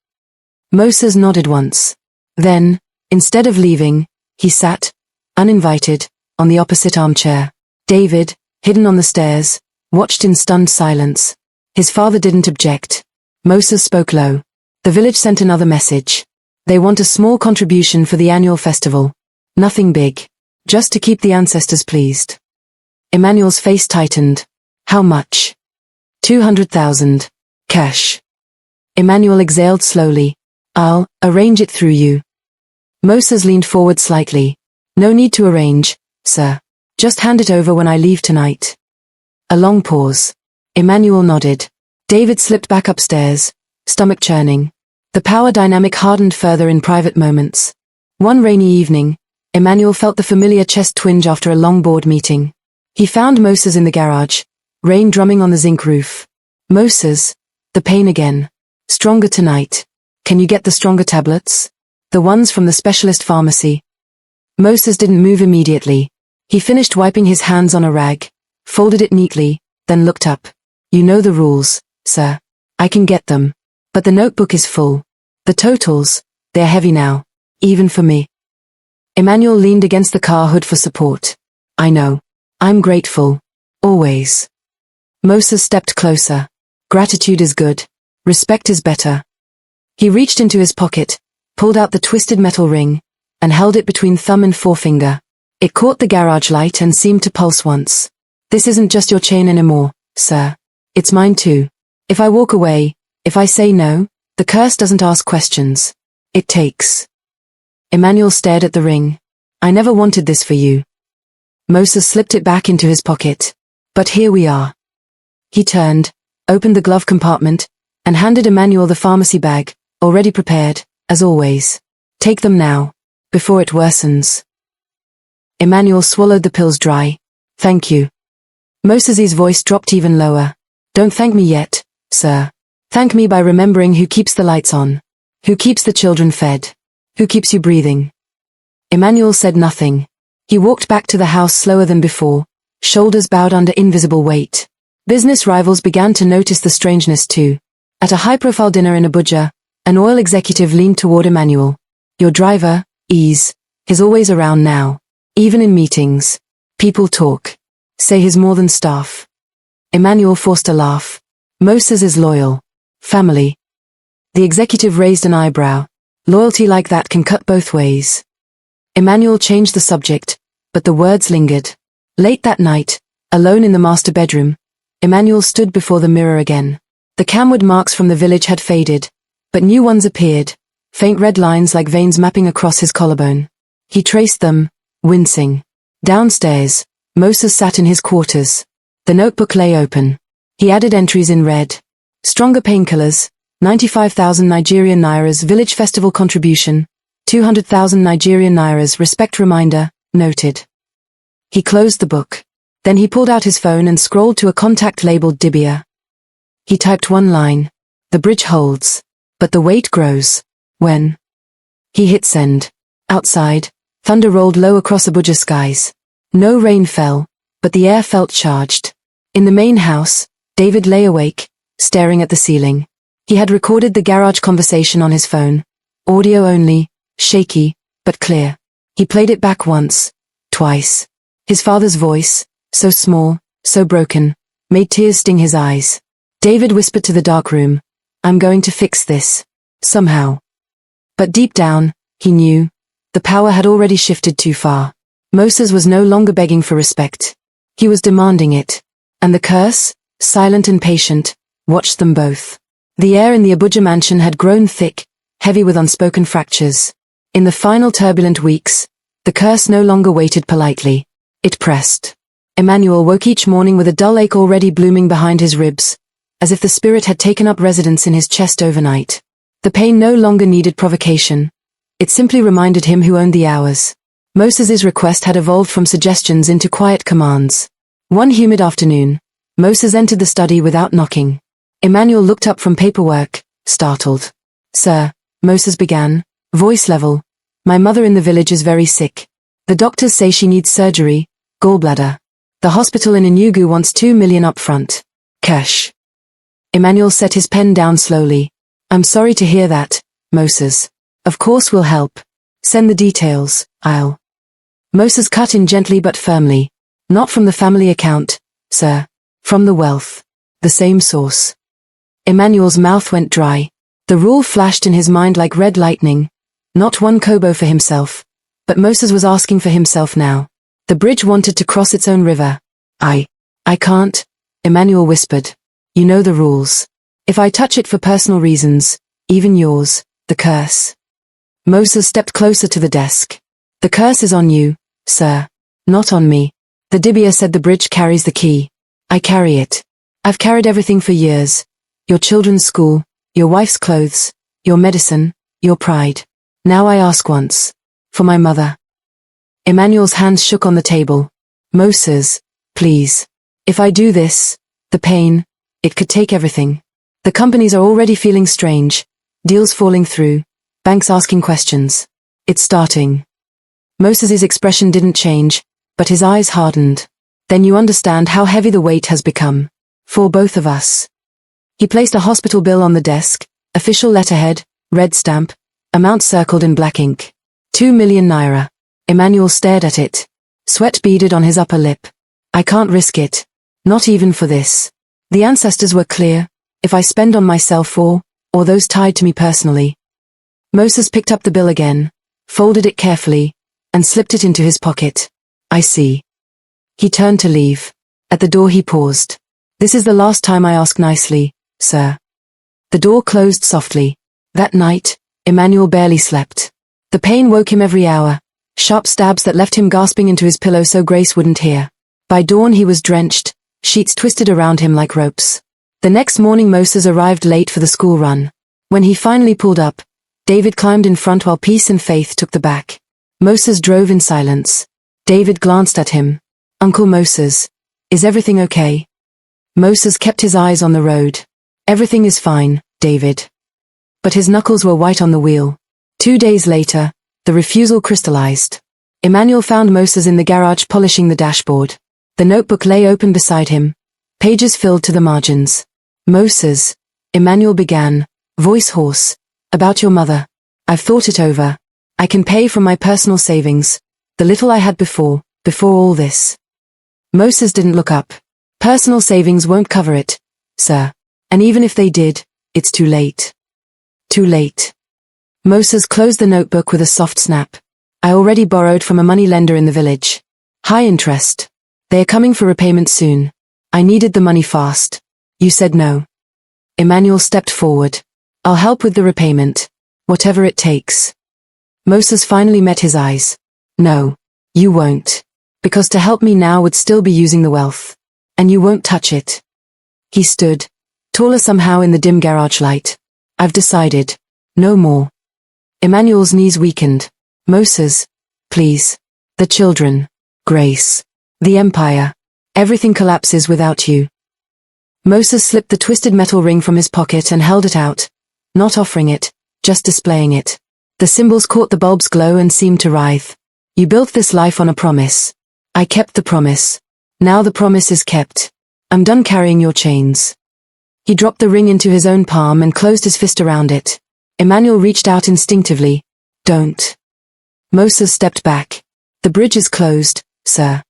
Moses nodded once. Then, instead of leaving, he sat, uninvited, on the opposite armchair. David, hidden on the stairs, watched in stunned silence. His father didn't object. Moses spoke low. The village sent another message. They want a small contribution for the annual festival. Nothing big. Just to keep the ancestors pleased. Emmanuel's face tightened. How much? 200,000. Cash. Emmanuel exhaled slowly. I'll arrange it through you. Moses leaned forward slightly. No need to arrange, sir. Just hand it over when I leave tonight. A long pause. Emmanuel nodded. David slipped back upstairs, stomach churning. The power dynamic hardened further in private moments. One rainy evening, Emmanuel felt the familiar chest twinge after a long board meeting. He found Moses in the garage, rain drumming on the zinc roof. Moses, the pain again. Stronger tonight. Can you get the stronger tablets? The ones from the specialist pharmacy. Moses didn't move immediately. He finished wiping his hands on a rag, folded it neatly, then looked up. You know the rules, sir. I can get them. But the notebook is full. The totals, they're heavy now. Even for me. Emmanuel leaned against the car hood for support. I know. I'm grateful. Always. Moses stepped closer. Gratitude is good. Respect is better. He reached into his pocket, pulled out the twisted metal ring, and held it between thumb and forefinger. It caught the garage light and seemed to pulse once. This isn't just your chain anymore, sir. It's mine too. If I walk away, if I say no, the curse doesn't ask questions. It takes. Emmanuel stared at the ring. I never wanted this for you. Moses slipped it back into his pocket. But here we are. He turned, opened the glove compartment, and handed Emmanuel the pharmacy bag, already prepared, as always. Take them now, before it worsens. Emmanuel swallowed the pills dry. Thank you. Moses' voice dropped even lower. Don't thank me yet, sir. Thank me by remembering who keeps the lights on. Who keeps the children fed. Who keeps you breathing. Emmanuel said nothing. He walked back to the house slower than before, shoulders bowed under invisible weight. Business rivals began to notice the strangeness too. At a high-profile dinner in Abuja, an oil executive leaned toward Emmanuel. Your driver, is always around now. Even in meetings. People talk. Say he's more than staff. Emmanuel forced a laugh. Moses is loyal. Family. The executive raised an eyebrow. Loyalty like that can cut both ways. Emmanuel changed the subject, but the words lingered. Late that night, alone in the master bedroom, Emmanuel stood before the mirror again. The camwood marks from the village had faded, but new ones appeared, faint red lines like veins mapping across his collarbone. He traced them, wincing. Downstairs, Moses sat in his quarters. The notebook lay open. He added entries in red. Stronger painkillers, 95,000 Nigerian Nairas village festival contribution, 200,000 Nigerian Nairas respect reminder, noted. He closed the book. Then he pulled out his phone and scrolled to a contact labeled Dibia. He typed one line. The bridge holds. But the weight grows. When? He hit send. Outside, thunder rolled low across Abuja skies. No rain fell, but the air felt charged. In the main house, David lay awake, staring at the ceiling. He had recorded the garage conversation on his phone. Audio only, shaky, but clear. He played it back once, twice. His father's voice, so small, so broken, made tears sting his eyes. David whispered to the dark room, "I'm going to fix this. Somehow." But deep down, he knew, the power had already shifted too far. Moses was no longer begging for respect. He was demanding it. And the curse, silent and patient, watched them both. The air in the Abuja mansion had grown thick, heavy with unspoken fractures. In the final turbulent weeks, the curse no longer waited politely. It pressed. Emmanuel woke each morning with a dull ache already blooming behind his ribs, as if the spirit had taken up residence in his chest overnight. The pain no longer needed provocation. It simply reminded him who owned the hours. Moses's request had evolved from suggestions into quiet commands. One humid afternoon, Moses entered the study without knocking. Emmanuel looked up from paperwork, startled. "Sir," Moses began, voice level, "my mother in the village is very sick. The doctors say she needs surgery, gallbladder. The hospital in Enugu wants 2 million up front. Cash." Emmanuel set his pen down slowly. "I'm sorry to hear that, Moses. Of course we'll help. Send the details, I'll." Moses cut in gently but firmly. "Not from the family account, sir. From the wealth. The same source." Emmanuel's mouth went dry. The rule flashed in his mind like red lightning. Not one kobo for himself. But Moses was asking for himself now. The bridge wanted to cross its own river. I can't," Emmanuel whispered. "You know the rules. If I touch it for personal reasons, even yours, the curse." Moses stepped closer to the desk. "The curse is on you, sir. Not on me. The Dibia said the bridge carries the key. I carry it. I've carried everything for years. Your children's school, your wife's clothes, your medicine, your pride. Now I ask once. For my mother." Emmanuel's hands shook on the table. "Moses, please. If I do this, the pain, it could take everything. The companies are already feeling strange. Deals falling through. Banks asking questions. It's starting." Moses's expression didn't change, but his eyes hardened. "Then you understand how heavy the weight has become. For both of us." He placed a hospital bill on the desk, official letterhead, red stamp, amount circled in black ink. 2 million naira. Emmanuel stared at it. Sweat beaded on his upper lip. "I can't risk it. Not even for this. The ancestors were clear. If I spend on myself or those tied to me personally." Moses picked up the bill again, folded it carefully, and slipped it into his pocket. "I see." He turned to leave. At the door he paused. "This is the last time I ask nicely, sir." The door closed softly. That night, Emmanuel barely slept. The pain woke him every hour, sharp stabs that left him gasping into his pillow so Grace wouldn't hear. By dawn he was drenched, sheets twisted around him like ropes. The next morning Moses arrived late for the school run. When he finally pulled up, David climbed in front while Peace and Faith took the back. Moses drove in silence. David glanced at him. "Uncle Moses, is everything okay?" Moses kept his eyes on the road. "Everything is fine, David." But his knuckles were white on the wheel. 2 days later, the refusal crystallized. Emmanuel found Moses in the garage polishing the dashboard. The notebook lay open beside him, pages filled to the margins. "Moses," Emmanuel began, voice hoarse, "about your mother. I've thought it over. I can pay from my personal savings, the little I had before all this." Moses didn't look up. "Personal savings won't cover it, sir. And even if they did, it's too late." Too late. Moses closed the notebook with a soft snap. "I already borrowed from a money lender in the village. High interest. They are coming for repayment soon. I needed the money fast. You said no." Emmanuel stepped forward. "I'll help with the repayment. Whatever it takes." Moses finally met his eyes. "No, you won't. Because to help me now would still be using the wealth. And you won't touch it." He stood, taller somehow in the dim garage light. I've decided. No more. Emmanuel's knees weakened. Moses. Please. The children. Grace. The empire. Everything collapses without you. Moses slipped the twisted metal ring from his pocket and held it out, not offering it, just displaying it. The symbols caught the bulb's glow and seemed to writhe. You built this life on a promise. I kept the promise. Now the promise is kept. I'm done carrying your chains. He dropped the ring into his own palm and closed his fist around it. Emmanuel reached out instinctively. Don't. Moses stepped back. The bridge is closed, sir.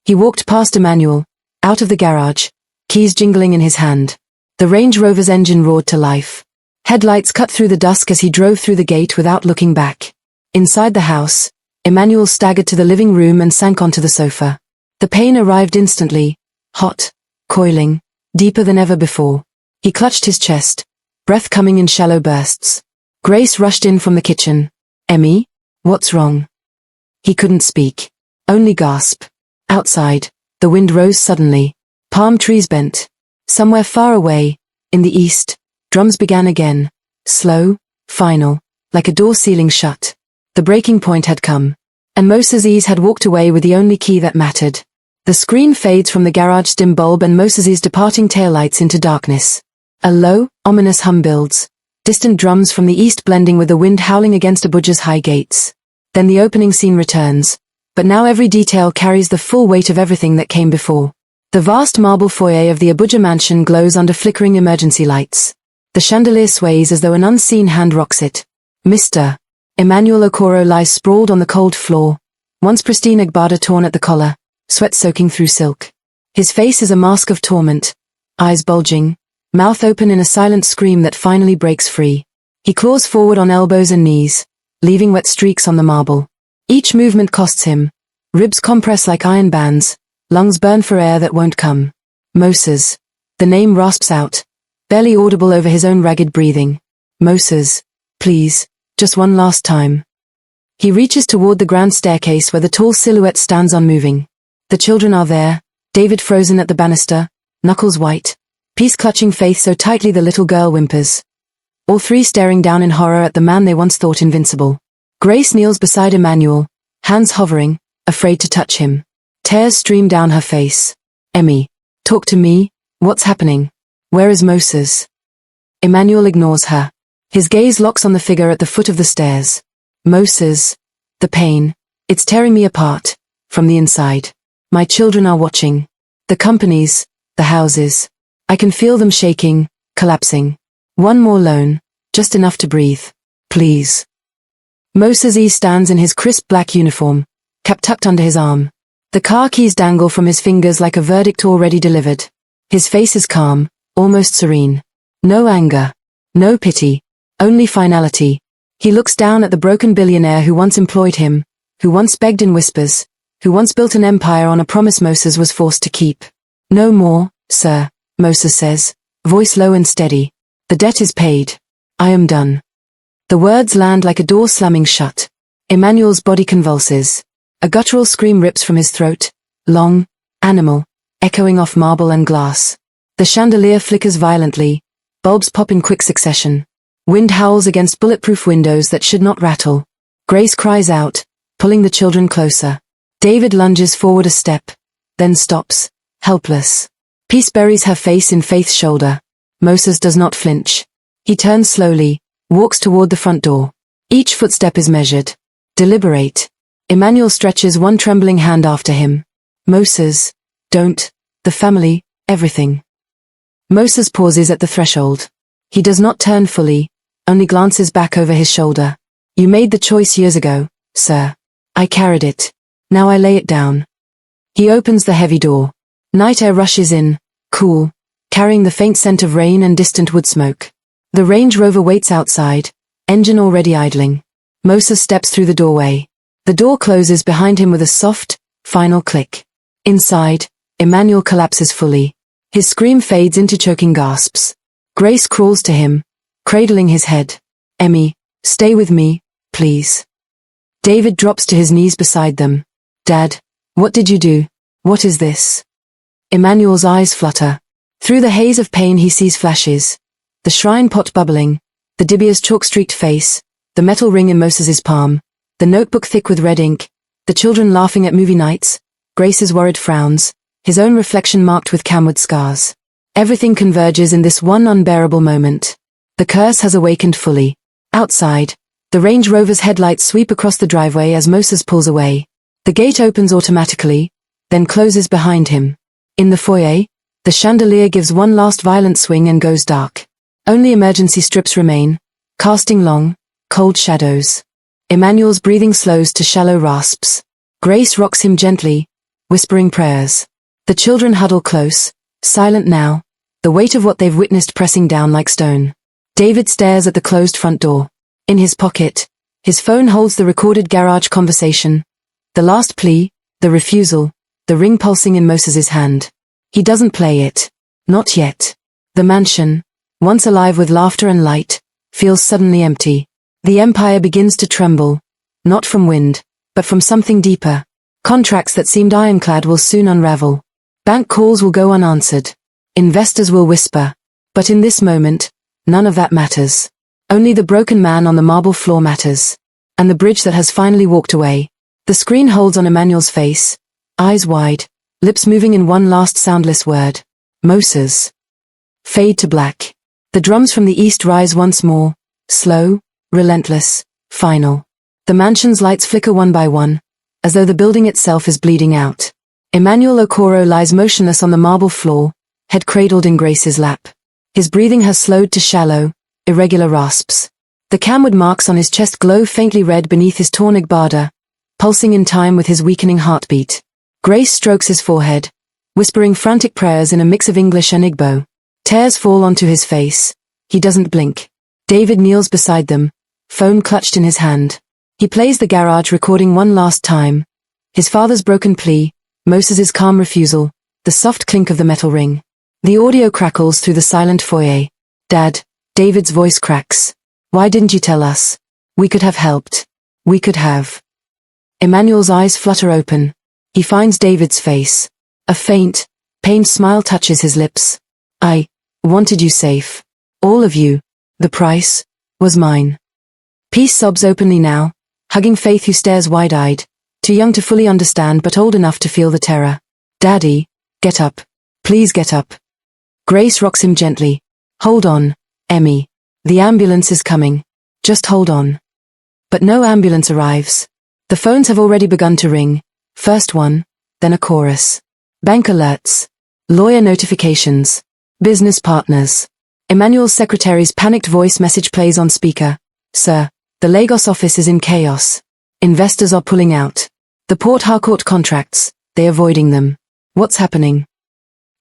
He walked past Emmanuel, out of the garage, keys jingling in his hand. The Range Rover's engine roared to life. Headlights cut through the dusk as he drove through the gate without looking back. Inside the house, Emmanuel staggered to the living room and sank onto the sofa. The pain arrived instantly, hot, coiling, deeper than ever before. He clutched his chest, breath coming in shallow bursts. Grace rushed in from the kitchen. Emmy, what's wrong? He couldn't speak, only gasp. Outside, the wind rose suddenly. Palm trees bent. Somewhere far away, in the east, drums began again. Slow, final, like a door sealing shut. The breaking point had come. And Moses had walked away with the only key that mattered. The screen fades from the garage's dim bulb and Moses' departing taillights into darkness. A low, ominous hum builds. Distant drums from the east blending with the wind howling against Abuja's high gates. Then the opening scene returns. But now every detail carries the full weight of everything that came before. The vast marble foyer of the Abuja mansion glows under flickering emergency lights. The chandelier sways as though an unseen hand rocks it. Mr. Emmanuel Okoro lies sprawled on the cold floor, once pristine agbada torn at the collar, sweat soaking through silk. His face is a mask of torment, eyes bulging, mouth open in a silent scream that finally breaks free. He claws forward on elbows and knees, leaving wet streaks on the marble. Each movement costs him. Ribs compress like iron bands, lungs burn for air that won't come. Moses. The name rasps out, barely audible over his own ragged breathing. Moses. Please, just one last time. He reaches toward the grand staircase where the tall silhouette stands unmoving. The children are there, David frozen at the banister, knuckles white, peace clutching Faith so tightly the little girl whimpers. All three staring down in horror at the man they once thought invincible. Grace kneels beside Emmanuel, hands hovering, afraid to touch him. Tears stream down her face. Emmy, talk to me, what's happening? Where is Moses? Emmanuel ignores her. His gaze locks on the figure at the foot of the stairs. Moses. The pain. It's tearing me apart, from the inside. My children are watching. The companies, the houses. I can feel them shaking, collapsing. One more loan, just enough to breathe. Please. Moses stands in his crisp black uniform, cap tucked under his arm. The car keys dangle from his fingers like a verdict already delivered. His face is calm, almost serene. No anger. No pity. Only finality. He looks down at the broken billionaire who once employed him, who once begged in whispers, who once built an empire on a promise Moses was forced to keep. No more, sir, Moses says, voice low and steady. The debt is paid. I am done. The words land like a door slamming shut. Emmanuel's body convulses. A guttural scream rips from his throat, long, animal, echoing off marble and glass. The chandelier flickers violently, bulbs pop in quick succession. Wind howls against bulletproof windows that should not rattle. Grace cries out, pulling the children closer. David lunges forward a step, then stops, helpless. Peace buries her face in Faith's shoulder. Moses does not flinch. He turns slowly, walks toward the front door. Each footstep is measured. Deliberate. Emmanuel stretches one trembling hand after him. Moses. Don't. The family, everything. Moses pauses at the threshold. He does not turn fully, only glances back over his shoulder. You made the choice years ago, sir. I carried it. Now I lay it down. He opens the heavy door. Night air rushes in, cool, carrying the faint scent of rain and distant wood smoke. The Range Rover waits outside, engine already idling. Moses steps through the doorway. The door closes behind him with a soft, final click. Inside, Emmanuel collapses fully. His scream fades into choking gasps. Grace crawls to him, cradling his head. Emmy, stay with me, please. David drops to his knees beside them. Dad, what did you do? What is this? Emmanuel's eyes flutter. Through the haze of pain he sees flashes. The shrine pot bubbling, the Dibia's chalk-streaked face, the metal ring in Moses's palm, the notebook thick with red ink, the children laughing at movie nights, Grace's worried frowns, his own reflection marked with camwood scars. Everything converges in this one unbearable moment. The curse has awakened fully. Outside, the Range Rover's headlights sweep across the driveway as Moses pulls away. The gate opens automatically, then closes behind him. In the foyer, the chandelier gives one last violent swing and goes dark. Only emergency strips remain, casting long, cold shadows. Emmanuel's breathing slows to shallow rasps. Grace rocks him gently, whispering prayers. The children huddle close, silent now, the weight of what they've witnessed pressing down like stone. David stares at the closed front door. In his pocket, his phone holds the recorded garage conversation. The last plea, the refusal, the ring pulsing in Moses's hand. He doesn't play it. Not yet. The mansion, once alive with laughter and light, feels suddenly empty. The empire begins to tremble, not from wind, but from something deeper. Contracts that seemed ironclad will soon unravel. Bank calls will go unanswered. Investors will whisper. But in this moment, none of that matters. Only the broken man on the marble floor matters. And the bridge that has finally walked away. The screen holds on Emmanuel's face, eyes wide, lips moving in one last soundless word. Moses. Fade to black. The drums from the east rise once more, slow, relentless, final. The mansion's lights flicker one by one, as though the building itself is bleeding out. Emmanuel Okoro lies motionless on the marble floor, head cradled in Grace's lap. His breathing has slowed to shallow, irregular rasps. The camwood marks on his chest glow faintly red beneath his torn igbada, pulsing in time with his weakening heartbeat. Grace strokes his forehead, whispering frantic prayers in a mix of English and Igbo. Tears fall onto his face. He doesn't blink. David kneels beside them, phone clutched in his hand. He plays the garage recording one last time. His father's broken plea, Moses's calm refusal, the soft clink of the metal ring. The audio crackles through the silent foyer. Dad, David's voice cracks. Why didn't you tell us? We could have helped. We could have. Emmanuel's eyes flutter open. He finds David's face. A faint, pained smile touches his lips. I wanted you safe. All of you. The price was mine. Peace sobs openly now, hugging Faith who stares wide-eyed, too young to fully understand but old enough to feel the terror. Daddy, get up. Please get up. Grace rocks him gently. Hold on, Emmy. The ambulance is coming. Just hold on. But no ambulance arrives. The phones have already begun to ring. First one, then a chorus. Bank alerts. Lawyer notifications. Business partners. Emmanuel's secretary's panicked voice message plays on speaker. Sir, the Lagos office is in chaos. Investors are pulling out. The Port Harcourt contracts, they're avoiding them. What's happening?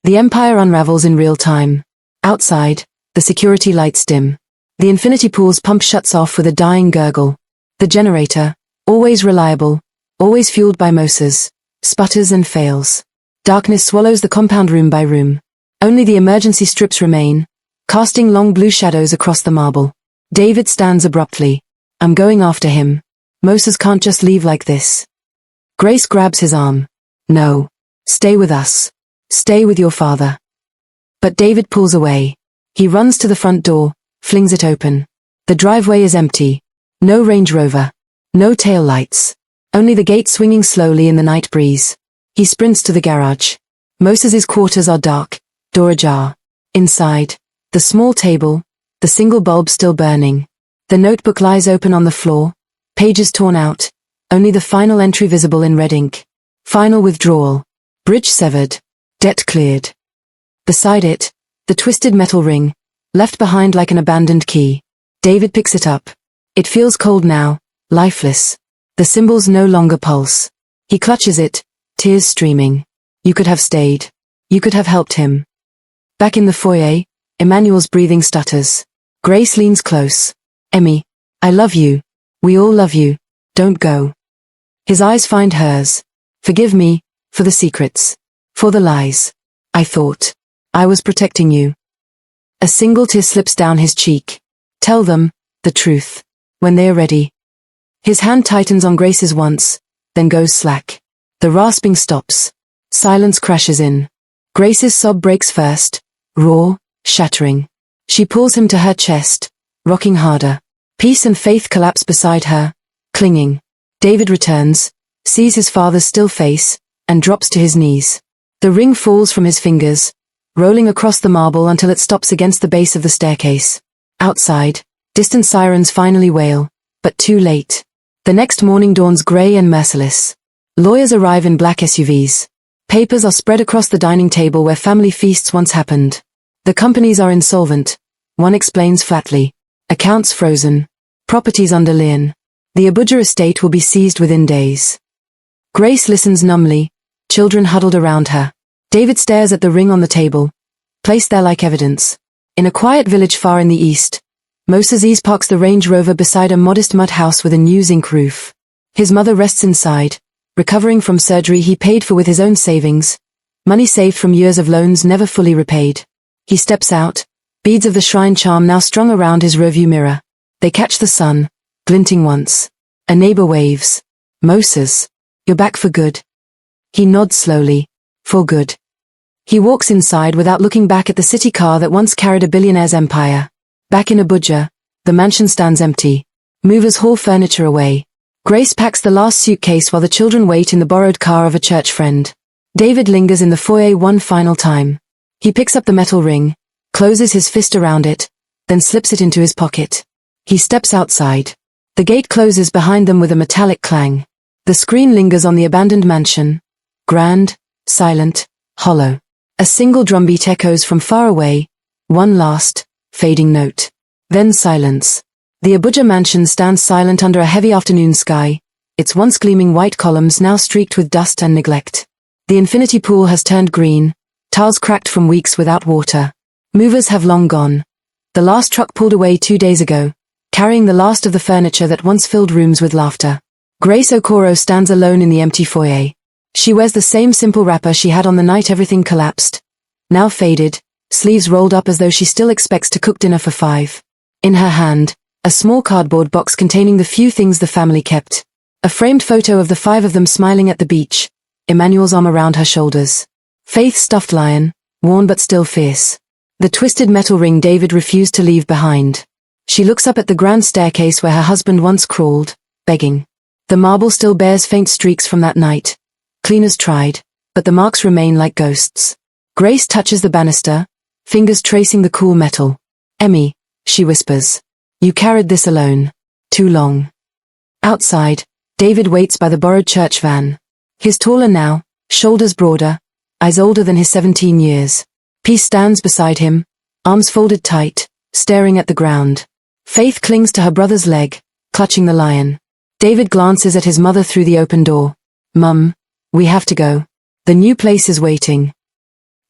The empire unravels in real time. Outside, the security lights dim. The infinity pool's pump shuts off with a dying gurgle. The generator, always reliable, always fueled by Moses, sputters and fails. Darkness swallows the compound room by room. Only the emergency strips remain, casting long blue shadows across the marble. David stands abruptly. I'm going after him. Moses can't just leave like this. Grace grabs his arm. No. Stay with us. Stay with your father. But David pulls away. He runs to the front door, flings it open. The driveway is empty. No Range Rover. No tail lights. Only the gate swinging slowly in the night breeze. He sprints to the garage. Moses's quarters are dark, door ajar. Inside, the small table, the single bulb still burning. The notebook lies open on the floor, pages torn out, only the final entry visible in red ink. Final withdrawal. Bridge severed. Debt cleared. Beside it, the twisted metal ring, left behind like an abandoned key. David picks it up. It feels cold now, lifeless. The symbols no longer pulse. He clutches it, tears streaming. You could have stayed. You could have helped him. Back in the foyer, Emmanuel's breathing stutters. Grace leans close. Emmy, I love you. We all love you. Don't go. His eyes find hers. Forgive me, for the secrets. For the lies. I thought I was protecting you. A single tear slips down his cheek. Tell them the truth. When they are ready. His hand tightens on Grace's once, then goes slack. The rasping stops. Silence crashes in. Grace's sob breaks first, raw, shattering. She pulls him to her chest, rocking harder. Peace and Faith collapse beside her, clinging. David returns, sees his father's still face, and drops to his knees. The ring falls from his fingers, rolling across the marble until it stops against the base of the staircase. Outside, distant sirens finally wail, but too late. The next morning dawns grey and merciless. Lawyers arrive in black SUVs. Papers are spread across the dining table where family feasts once happened. The companies are insolvent. One explains flatly. Accounts frozen. Properties under lien. The Abuja estate will be seized within days. Grace listens numbly, children huddled around her. David stares at the ring on the table, placed there like evidence. In a quiet village far in the east, Moses parks the Range Rover beside a modest mud house with a new zinc roof. His mother rests inside, recovering from surgery he paid for with his own savings, money saved from years of loans never fully repaid. He steps out, beads of the shrine charm now strung around his rearview mirror. They catch the sun, glinting once. A neighbor waves. Moses, you're back for good. He nods slowly. For good. He walks inside without looking back at the city car that once carried a billionaire's empire. Back in Abuja, the mansion stands empty. Movers haul furniture away. Grace packs the last suitcase while the children wait in the borrowed car of a church friend. David lingers in the foyer one final time. He picks up the metal ring, closes his fist around it, then slips it into his pocket. He steps outside. The gate closes behind them with a metallic clang. The screen lingers on the abandoned mansion. Grand, silent, hollow. A single drumbeat echoes from far away, one last, fading note. Then silence. The Abuja mansion stands silent under a heavy afternoon sky, its once gleaming white columns now streaked with dust and neglect. The infinity pool has turned green, tiles cracked from weeks without water. Movers have long gone. The last truck pulled away 2 days ago, carrying the last of the furniture that once filled rooms with laughter. Grace Okoro stands alone in the empty foyer. She wears the same simple wrapper she had on the night everything collapsed. Now faded, sleeves rolled up as though she still expects to cook dinner for 5. In her hand, a small cardboard box containing the few things the family kept. A framed photo of the 5 of them smiling at the beach, Emmanuel's arm around her shoulders. Faith's stuffed lion, worn but still fierce. The twisted metal ring David refused to leave behind. She looks up at the grand staircase where her husband once crawled, begging. The marble still bears faint streaks from that night. Cleaners tried, but the marks remain like ghosts. Grace touches the banister, fingers tracing the cool metal. Emmy, she whispers. You carried this alone. Too long. Outside, David waits by the borrowed church van. He's taller now, shoulders broader, eyes older than his 17 years. Peace stands beside him, arms folded tight, staring at the ground. Faith clings to her brother's leg, clutching the lion. David glances at his mother through the open door. Mum, we have to go. The new place is waiting.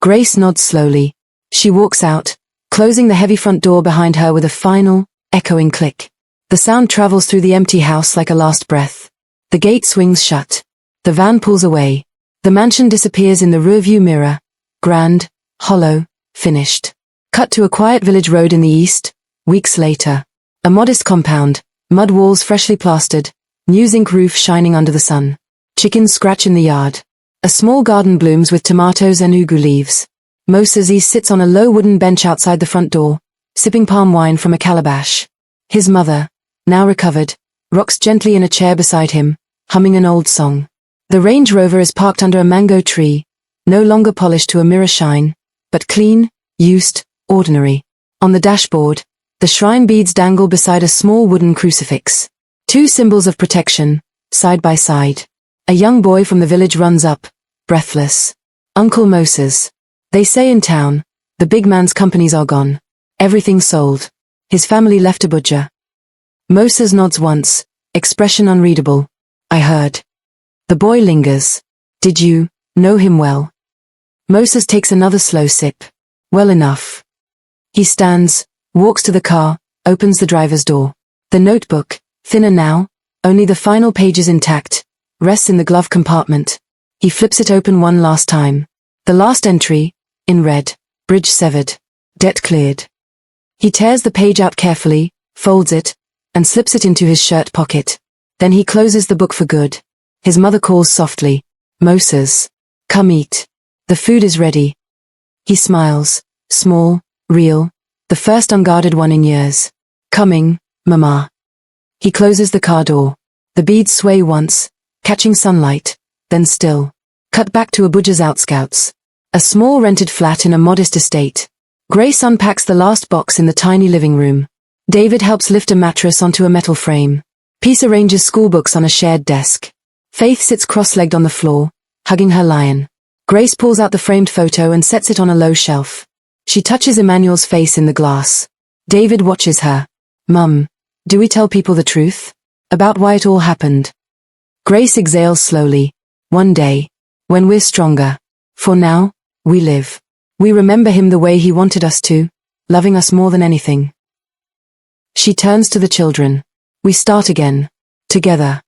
Grace nods slowly. She walks out, closing the heavy front door behind her with a final, echoing click. The sound travels through the empty house like a last breath. The gate swings shut. The van pulls away. The mansion disappears in the rearview mirror. Grand, hollow, finished. Cut to a quiet village road in the east, weeks later. A modest compound, mud walls freshly plastered, new zinc roof shining under the sun. Chickens scratch in the yard. A small garden blooms with tomatoes and ugu leaves. Moses sits on a low wooden bench outside the front door, sipping palm wine from a calabash. His mother, now recovered, rocks gently in a chair beside him, humming an old song. The Range Rover is parked under a mango tree, no longer polished to a mirror shine, but clean, used, ordinary. On the dashboard, the shrine beads dangle beside a small wooden crucifix. 2 symbols of protection, side by side. A young boy from the village runs up, breathless. Uncle Moses. They say in town, the big man's companies are gone. Everything sold. His family left Abuja. Moses nods once, expression unreadable. I heard. The boy lingers. Did you know him well? Moses takes another slow sip. Well enough. He stands, walks to the car, opens the driver's door. The notebook, thinner now, only the final pages intact, rests in the glove compartment. He flips it open one last time. The last entry, in red, bridge severed, debt cleared. He tears the page out carefully, folds it, and slips it into his shirt pocket. Then he closes the book for good. His mother calls softly, Moses, come eat. The food is ready. He smiles, Small, real, the first unguarded one in years. Coming, Mama. He closes the car door. The beads sway once, catching sunlight, then still. Cut back to Abuja's outskirts. A small rented flat in a modest estate. Grace unpacks the last box in the tiny living room. David helps lift a mattress onto a metal frame. Peace arranges schoolbooks on a shared desk. Faith sits cross-legged on the floor, hugging her lion. Grace pulls out the framed photo and sets it on a low shelf. She touches Emmanuel's face in the glass. David watches her. Mum, do we tell people the truth? About why it all happened? Grace exhales slowly. One day, when we're stronger. For now, we live. We remember him the way he wanted us to, loving us more than anything. She turns to the children. We start again. Together.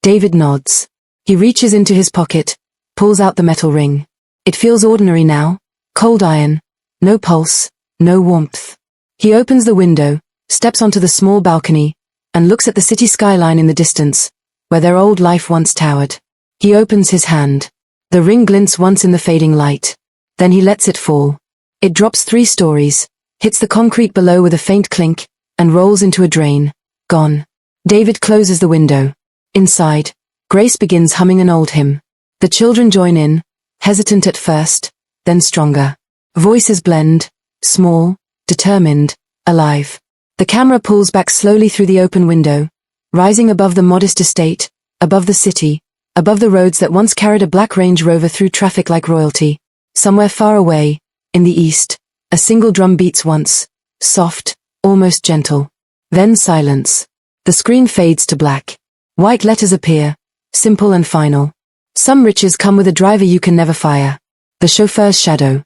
David nods. He reaches into his pocket, pulls out the metal ring. It feels ordinary now. Cold iron. No pulse. No warmth. He opens the window, steps onto the small balcony, and looks at the city skyline in the distance, where their old life once towered. He opens his hand. The ring glints once in the fading light. Then he lets it fall. It drops 3 stories, hits the concrete below with a faint clink, and rolls into a drain. Gone. David closes the window. Inside, Grace begins humming an old hymn. The children join in, hesitant at first, then stronger. Voices blend, small, determined, alive. The camera pulls back slowly through the open window, rising above the modest estate, above the city, above the roads that once carried a black Range Rover through traffic like royalty. Somewhere far away, in the east, a single drum beats once, soft, almost gentle. Then silence. The screen fades to black. White letters appear, simple and final. Some riches come with a driver you can never fire. The chauffeur's shadow.